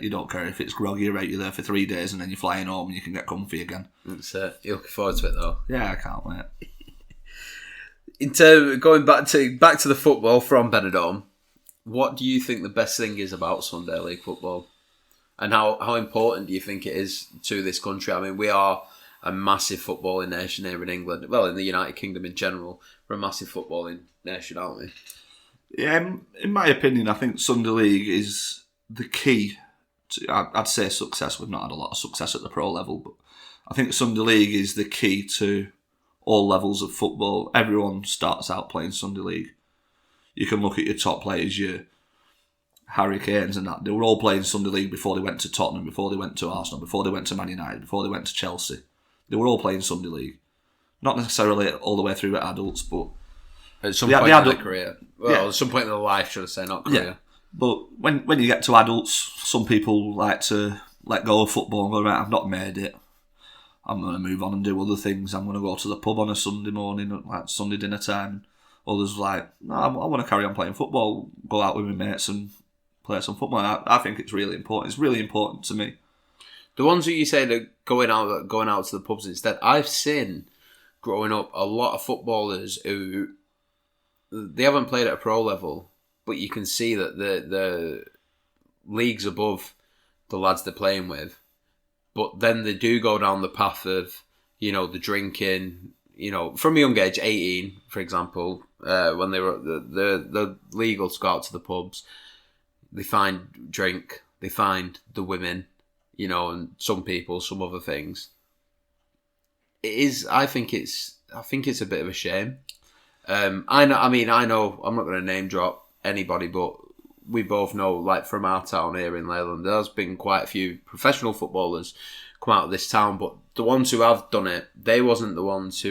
you don't care if it's groggy. Right, you're there for 3 days and then you're flying home and you can get comfy again. That's it. You're looking forward to it though. Yeah, I can't wait. In terms of going back to the football from Benidorm, what do you think the best thing is about Sunday League football? And how important do you think it is to this country? I mean, we are a massive footballing nation here in England. Well, in the United Kingdom in general, we're a massive footballing nation, aren't we? Yeah, in my opinion, I think Sunday League is the key to, I'd say success. We've not had a lot of success at the pro level, but I think Sunday League is the key to all levels of football. Everyone starts out playing Sunday League. you can look at your top players, your Harry Kanes and that. They were all playing Sunday League before they went to Tottenham, before they went to Arsenal, before they went to Man United, before they went to Chelsea. They were all playing Sunday League. Not necessarily all the way through at adults, but at some point in their career. Well, at some point in their life, should I say, not career. Yeah. But when you get to adults, some people like to let go of football and go, right, I've not made it. I'm going to move on and do other things. I'm going to go to the pub on a Sunday morning, like Sunday dinner time. Others like, no, I want to carry on playing football, go out with my mates and play some football. I think it's really important. It's really important to me. The ones that you say that going out to the pubs instead, I've seen growing up a lot of footballers who they haven't played at a pro level, but you can see that the leagues above the lads they're playing with, but then they do go down the path of, the drinking, from a young age, 18, for example, when they were the legal to go out to the pubs, they find drink, they find the women, and some people, some other things. I think it's a bit of a shame. I know, I'm not going to name drop anybody, but we both know, like from our town here in Leyland, there's been quite a few professional footballers come out of this town, but the ones who have done it, they wasn't the ones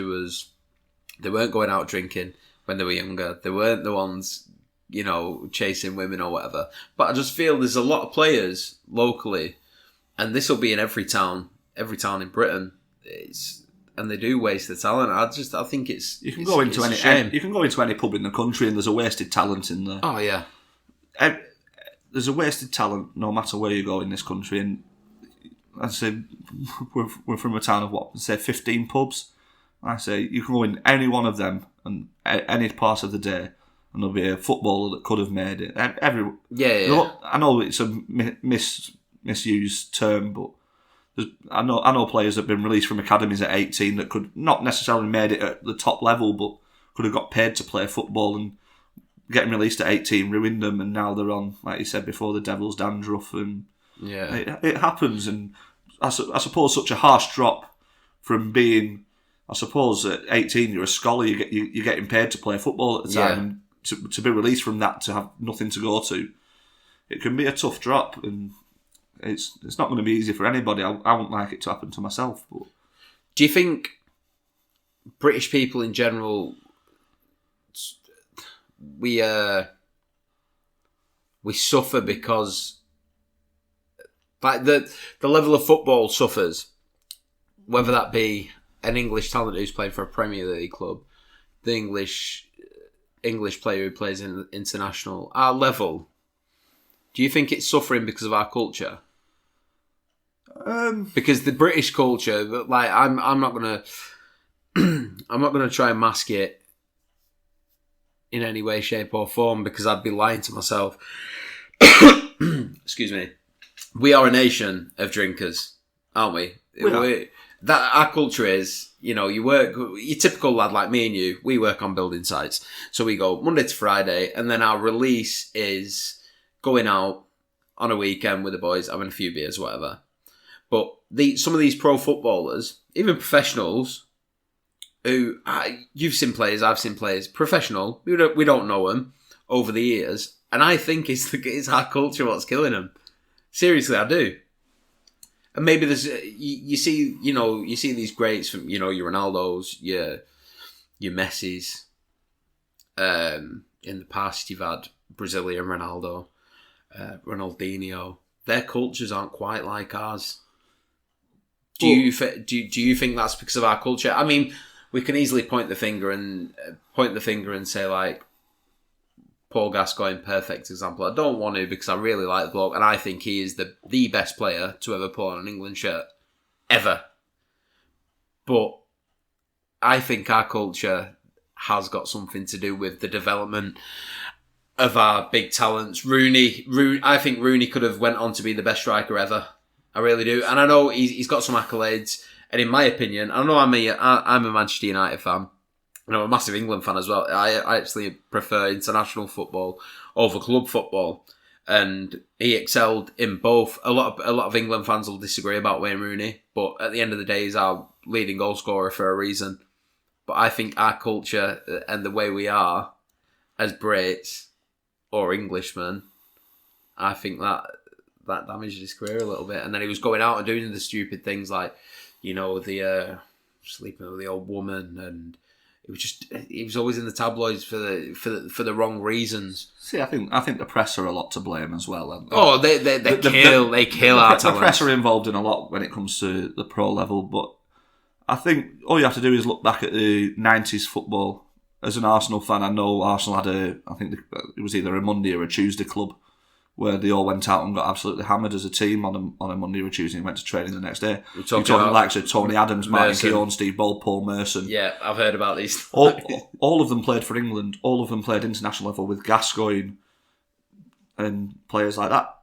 they weren't going out drinking when they were younger. They weren't the ones, chasing women or whatever. But I just feel there's a lot of players locally, and this will be in every town in Britain. And they do waste the talent. I think it's you can go into any pub in the country and there's a wasted talent in there. Oh yeah, there's a wasted talent no matter where you go in this country. And I say we're from a town of 15 pubs. I say you can go in any one of them and any part of the day, and there'll be a footballer that could have made it. I know it's a misused term, but I know players that have been released from academies at 18 that could not necessarily made it at the top level, but could have got paid to play football, and getting released at 18 ruined them, and now they're on, like you said before, the devil's dandruff, and it happens. And I suppose such a harsh drop from being, I suppose at 18 you're a scholar, you're getting paid to play football at the time, and to be released from that, to have nothing to go to, it can be a tough drop. And it's not going to be easy for anybody. I wouldn't like it to happen to myself. But do you think British people in general, we suffer because, like, the level of football suffers, whether that be an English talent who's played for a Premier League club, the English player who plays in international, our level, do you think it's suffering because of our culture? Because the British culture, like, I'm not gonna try and mask it in any way, shape, or form, because I'd be lying to myself. Excuse me. We are a nation of drinkers, aren't we? That our culture is, you work, your typical lad like me and you, we work on building sites. So we go Monday to Friday, and then our release is going out on a weekend with the boys, having a few beers, whatever. But some of these pro footballers, even professionals, who you've seen players, I've seen players, professional, we don't know them over the years, and I think it's our culture what's killing them. Seriously, I do. And maybe there's you see these greats from your Ronaldos, your Messis. In the past, you've had Brazilian Ronaldo, Ronaldinho. Their cultures aren't quite like ours. Do you think that's because of our culture? I mean, we can easily point the finger and say, like, Paul Gascoigne, perfect example. I don't want to, because I really like the bloke, and I think he is the best player to ever put on an England shirt ever. But I think our culture has got something to do with the development of our big talents. Rooney, I think Rooney could have went on to be the best striker ever. I really do. And I know he's got some accolades. And in my opinion, I know I'm a Manchester United fan. And I'm a massive England fan as well. I actually prefer international football over club football. And he excelled in both. A lot of England fans will disagree about Wayne Rooney. But at the end of the day, he's our leading goal scorer for a reason. But I think our culture and the way we are, as Brits or Englishmen, I think that damaged his career a little bit. And then he was going out and doing the stupid things like, the sleeping with the old woman, and he was always in the tabloids for the wrong reasons. See, I think the press are a lot to blame as well. They kill our talent. The press are involved in a lot when it comes to the pro level, but I think all you have to do is look back at the 90s football. As an Arsenal fan, I know Arsenal had it was either a Monday or a Tuesday club where they all went out and got absolutely hammered as a team on a Monday or a Tuesday and went to training the next day. You're talking like Tony Adams, Martin Keown, Steve Ball, Paul Merson. Yeah, I've heard about these. All of them played for England. All of them played international level with Gascoigne and players like that.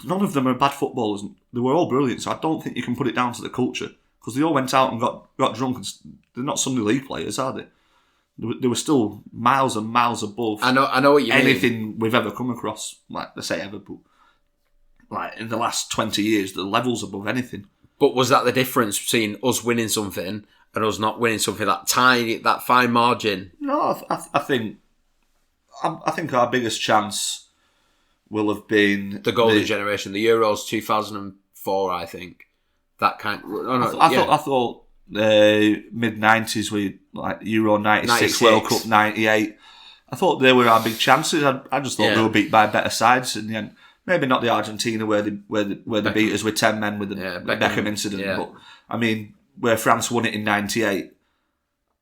None of them are bad footballers. They were all brilliant, so I don't think you can put it down to the culture, because they all went out and got drunk. And they're not Sunday League players, are they? They were still miles and miles above. I know what you mean. Anything we've ever come across, like they say ever, but like in the last 20 years, the levels above anything. But was that the difference between us winning something and us not winning something? That fine margin. No, I think our biggest chance will have been the golden generation, the Euros 2004. I think that kind. I thought. Mid-90s, we like Euro 96, World Cup 98. I thought they were our big chances. I just thought they were beat by better sides in the end. Maybe not the Argentina where they beat us with 10 men with the Beckham incident. Yeah. But I mean, where France won it in 98,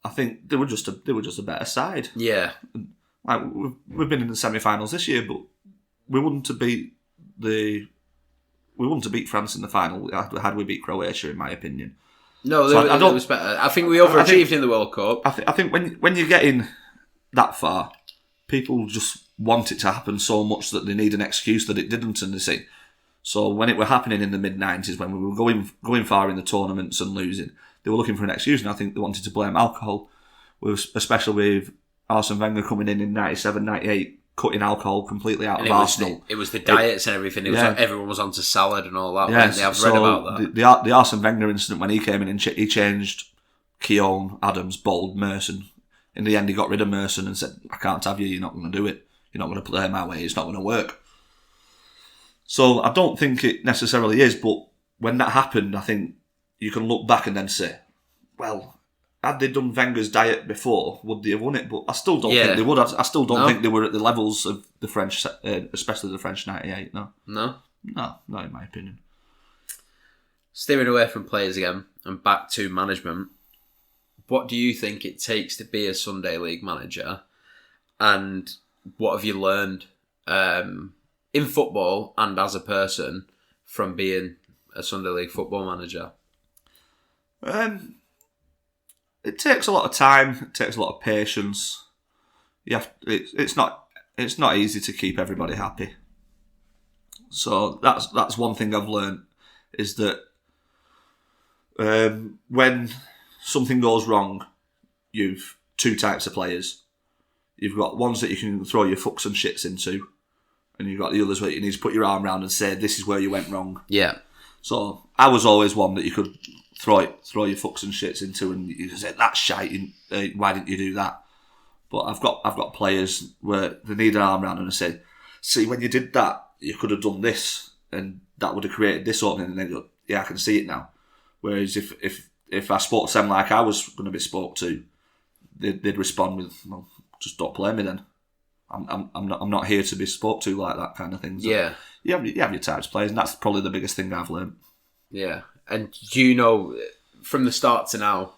I think they were just a better side. Yeah, like we've been in the semi-finals this year, but we wouldn't have beat France in the final had we beat Croatia, in my opinion. No, it was better. I think we overachieved in the World Cup. I think when you're getting that far, people just want it to happen so much that they need an excuse that it didn't, and they say. So when it were happening in the mid-90s, when we were going far in the tournaments and losing, they were looking for an excuse, and I think they wanted to blame alcohol, especially with Arsene Wenger coming in 97, 98, cutting alcohol completely out of Arsenal. It was the diets and everything. It was like everyone was onto salad and all that. Yeah, I've read about that. The Arsene Wenger incident, when he came in and he changed Keown, Adams, Bold, Merson. In the end, he got rid of Merson and said, "I can't have you. You're not going to do it. You're not going to play my way. It's not going to work." So I don't think it necessarily is, but when that happened, I think you can look back and then say, well, had they done Wenger's diet before, would they have won it? But I still don't think they would. I still don't think they were at the levels of the French, especially the French 98. No, not in my opinion. Steering away from players again and back to management, what do you think it takes to be a Sunday League manager, and what have you learned in football and as a person from being a Sunday League football manager? It takes a lot of time. It takes a lot of patience. It's not easy to keep everybody happy. So that's one thing I've learned, is that when something goes wrong, you've two types of players. You've got ones that you can throw your fucks and shits into, and you've got the others where you need to put your arm around and say, "This is where you went wrong." Yeah. So I was always one that you could throw your fucks and shits into, and you say, "That's shite. Why didn't you do that?" But I've got players where they need an arm around and I say, "See, when you did that, you could have done this, and that would have created this opening." And they go, "Yeah, I can see it now." Whereas if I spoke to them like I was going to be spoke to, they'd respond with, "Well, just don't play me then. I'm not here to be spoke to like that," kind of thing. So yeah, you have your types of players, and that's probably the biggest thing I've learned. Yeah, and do you know, from the start to now,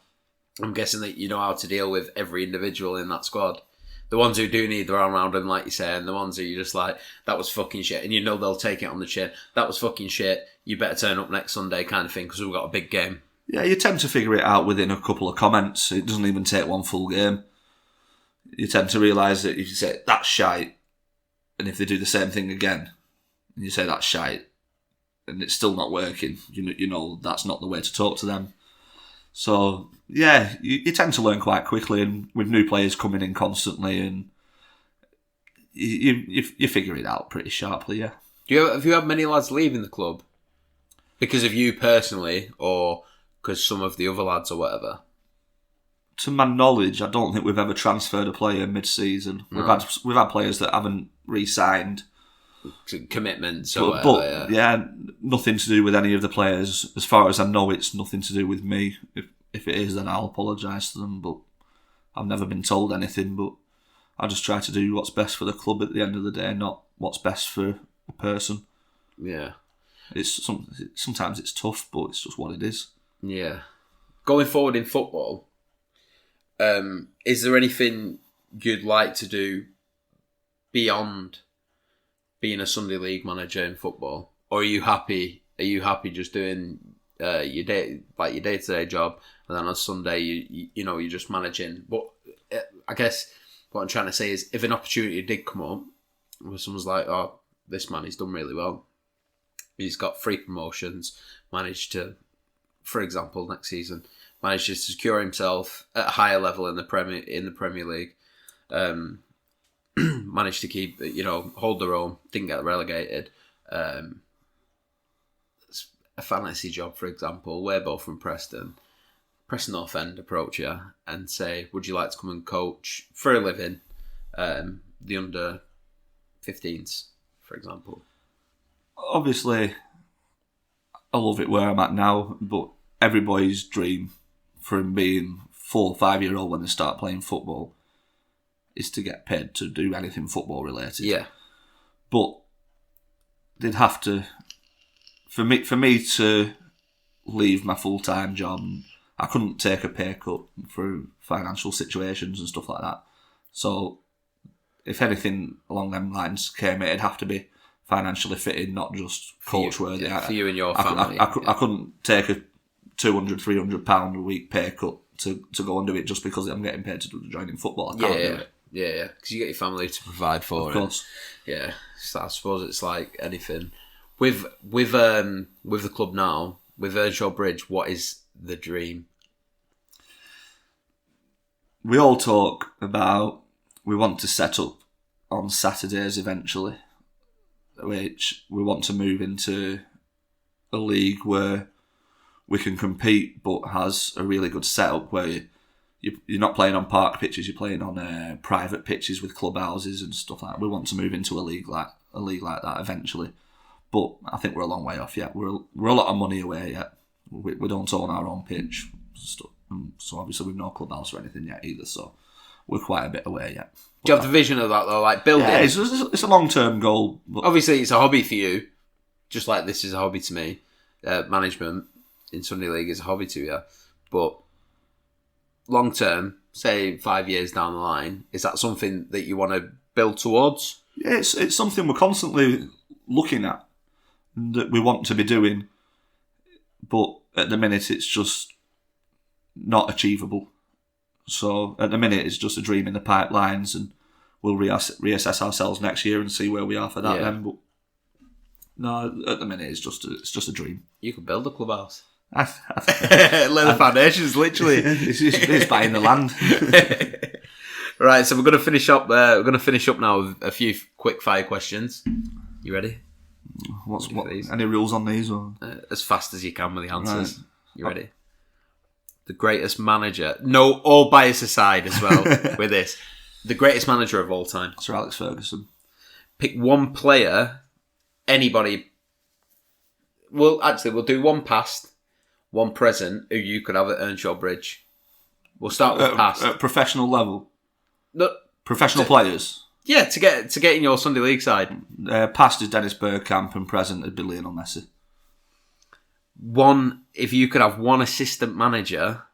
I'm guessing that you know how to deal with every individual in that squad. The ones who do need their arm around them, like you say, and the ones who you're just like, "That was fucking shit," and you know they'll take it on the chin. "That was fucking shit. You better turn up next Sunday," kind of thing, because we've got a big game. Yeah, you tend to figure it out within a couple of comments. It doesn't even take one full game. You tend to realise that if you say, "That's shite," and if they do the same thing again, and you say, "That's shite," and it's still not working, you know that's not the way to talk to them. So, yeah, you tend to learn quite quickly, and with new players coming in constantly, and you figure it out pretty sharply, yeah. Have you had many lads leaving the club? Because of you personally, or because some of the other lads or whatever? to my knowledge, I don't think we've ever transferred a player mid-season. We've had players that haven't re-signed. Commitments, but nothing to do with any of the players. As far as I know, it's nothing to do with me. If it is, then I'll apologise to them. But I've never been told anything. But I just try to do what's best for the club at the end of the day, not what's best for a person. Yeah, sometimes it's tough, but it's just what it is. Yeah. Going forward in football, is there anything you'd like to do beyond being a Sunday League manager in football, or are you happy? Are you happy just doing your day-to-day job, and then on Sunday you're just managing? But I guess what I'm trying to say is, if an opportunity did come up, where someone's like, "Oh, this man, he's done really well. He's got 3 promotions, managed to, for example, next season, managed to secure himself at a higher level in the Premier League." Managed to keep, hold their own, didn't get relegated. It's a fantasy job, for example. We're both from Preston North End approach you and say, would you like to come and coach for a living the under 15s, for example? Obviously, I love it where I'm at now, but everybody's dream from being 4 or 5 year old when they start playing football is to get paid to do anything football related. Yeah. But they'd have to, for me to leave my full-time job, I couldn't take a pay cut through financial situations and stuff like that. So if anything along them lines came, it'd have to be financially fitting, not just coach worthy. Yeah, for you and your family. I couldn't take a £200, £300 a week pay cut to go and do it just because I'm getting paid to join in football. I can't do it. Yeah, because you get your family to provide for. Of course. Yeah, so I suppose it's like anything. With the club now, with Earnshaw Bridge, what is the dream? We all talk about we want to set up on Saturdays eventually, which we want to move into a league where we can compete but has a really good setup where you're not playing on park pitches, you're playing on private pitches with clubhouses and stuff like that. We want to move into a league like that eventually, but I think we're a long way off yet. We're a lot of money away yet. We don't own our own pitch, so obviously we've no clubhouse or anything yet either. So we're quite a bit away yet. Do you have the vision of that though, like building? Yeah, it's a long-term goal. But obviously, it's a hobby for you, just like this is a hobby to me. Management in Sunday League is a hobby to you, but long term, say 5 years down the line, is that something that you want to build towards? Yeah, it's something we're constantly looking at that we want to be doing, but at the minute it's just not achievable. So at the minute it's just a dream in the pipelines, and we'll reassess ourselves next year and see where we are for that then. But no, at the minute it's just a dream. You could build a clubhouse. Lay the foundations, literally. It's buying the land. Right, so we're going to finish up. We're going to finish up now with a few quick fire questions. You ready? What? Any rules on these? Or? As fast as you can with the answers. Right. You ready? The greatest manager. No, all bias aside as well. With this, the greatest manager of all time. Sir Alex Ferguson. Pick one player. Anybody. Well, actually, we'll do one past. One present who you could have at Earnshaw Bridge. We'll start with past. At professional level? No, professional players? Yeah, to get in your Sunday League side. Past is Dennis Bergkamp and present would be Lionel Messi. If you could have one assistant manager,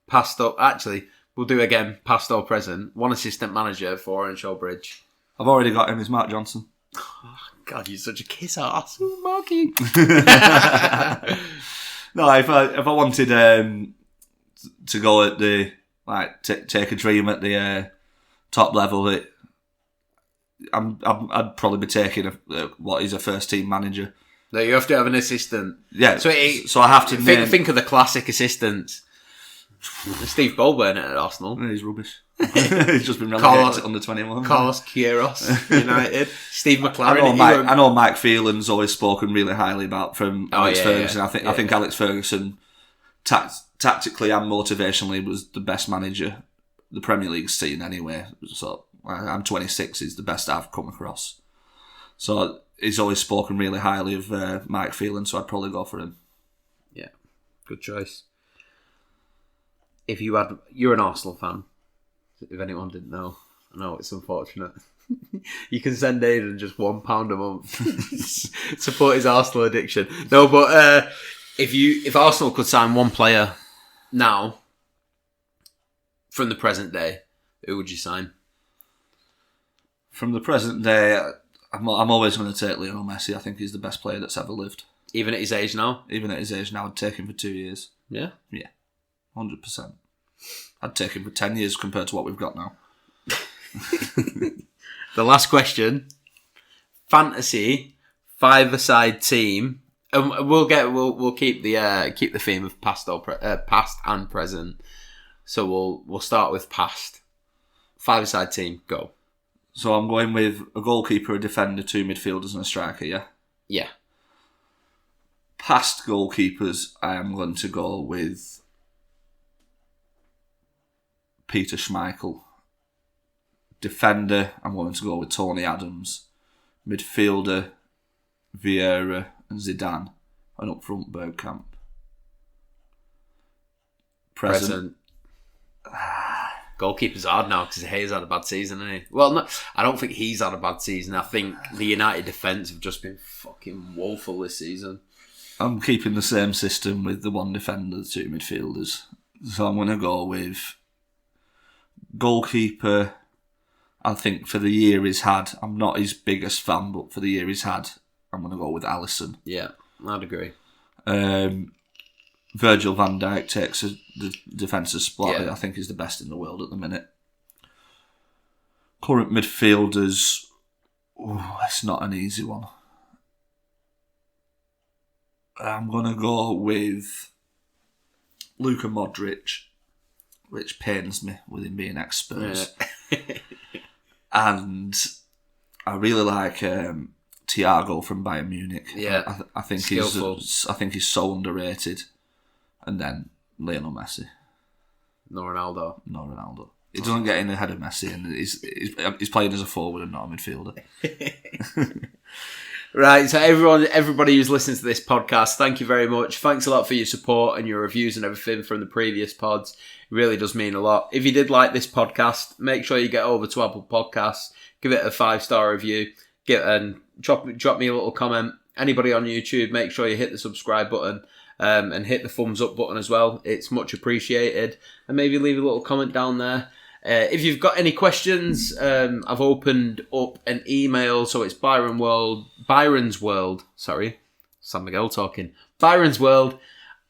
past or... Actually, we'll do again, past or present. One assistant manager for Earnshaw Bridge. I've already got him, it's Mark Johnson. Oh, God, you're such a kiss ass. Marky. No, if I wanted to go at the take a dream at the top level, I'd probably be taking what is a first team manager. No, you have to have an assistant. Yeah, so I have to think of the classic assistants. Steve Bolburn at Arsenal. He's rubbish. He's just been relegated under 21. Carlos Queiroz, United. Steve McLaren. I know Mike Phelan's always spoken really highly about from Alex Ferguson. Yeah. I think Alex Ferguson tactically and motivationally was the best manager the Premier League's seen anyway. So I'm 26 is the best I've come across. So he's always spoken really highly of Mike Phelan, so I'd probably go for him. Yeah, good choice. You're an Arsenal fan, if anyone didn't know. I know it's unfortunate. You can send Aiden just £1 a month. Support his Arsenal addiction. No, but if Arsenal could sign one player now from the present day, who would you sign? From the present day, I'm always going to take Lionel Messi. I think he's the best player that's ever lived. Even at his age now? Even at his age now, I'd take him for 2 years. Yeah? Yeah, 100%. I'd take him for 10 years compared to what we've got now. The last question. Fantasy 5-a-side team. And we'll keep the theme of past and present. So we'll start with past. 5-a-side team, go. So I'm going with a goalkeeper, a defender, 2 midfielders and a striker, yeah? Yeah. Past goalkeepers, I am going to go with Peter Schmeichel. Defender, I'm going to go with Tony Adams. Midfielder, Vieira and Zidane. And up front, Bergkamp. Present. Goalkeeper's hard now because Hayes had a bad season, hasn't he? Well, no, I don't think he's had a bad season. I think the United defence have just been fucking woeful this season. I'm keeping the same system with the 1 defender, the 2 midfielders. So I'm going to go with goalkeeper. I think for the year he's had, I'm not his biggest fan, but for the year he's had, I'm going to go with Alisson. Yeah, I'd agree. Virgil van Dijk takes the defensive spot. Yeah. I think he's the best in the world at the minute. Current midfielders, it's not an easy one. I'm going to go with Luka Modric, which pains me with him being ex-Spurs. Yeah. And I really like Thiago from Bayern Munich. Yeah, I think he's so underrated. And then Lionel Messi. No Ronaldo. He doesn't get in ahead of Messi, and he's playing as a forward and not a midfielder. Right, so everybody who's listening to this podcast, thank you very much. Thanks a lot for your support and your reviews and everything from the previous pods. It really does mean a lot. If you did like this podcast, make sure you get over to Apple Podcasts, give it a 5-star review, and drop me a little comment. Anybody on YouTube, make sure you hit the subscribe button. And hit the thumbs up button as well. It's much appreciated. And maybe leave a little comment down there. If you've got any questions, I've opened up an email. So it's Byrons World. Sorry, San Miguel talking. Byrons World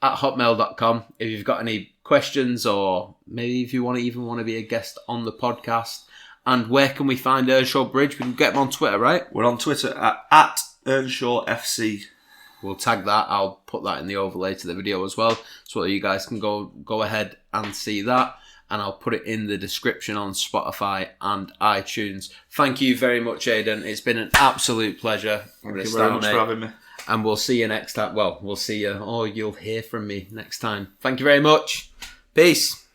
at hotmail.com. If you've got any questions, or maybe if you want to be a guest on the podcast. And where can we find Earnshaw Bridge? We can get them on Twitter, right? We're on Twitter at Earnshaw FC. We'll tag that. I'll put that in the overlay to the video as well, so that you guys can go ahead and see that. And I'll put it in the description on Spotify and iTunes. Thank you very much, Aiden. It's been an absolute pleasure. Thank you very much for having me. And we'll see you next time. Well, we'll see you, or you'll hear from me next time. Thank you very much. Peace.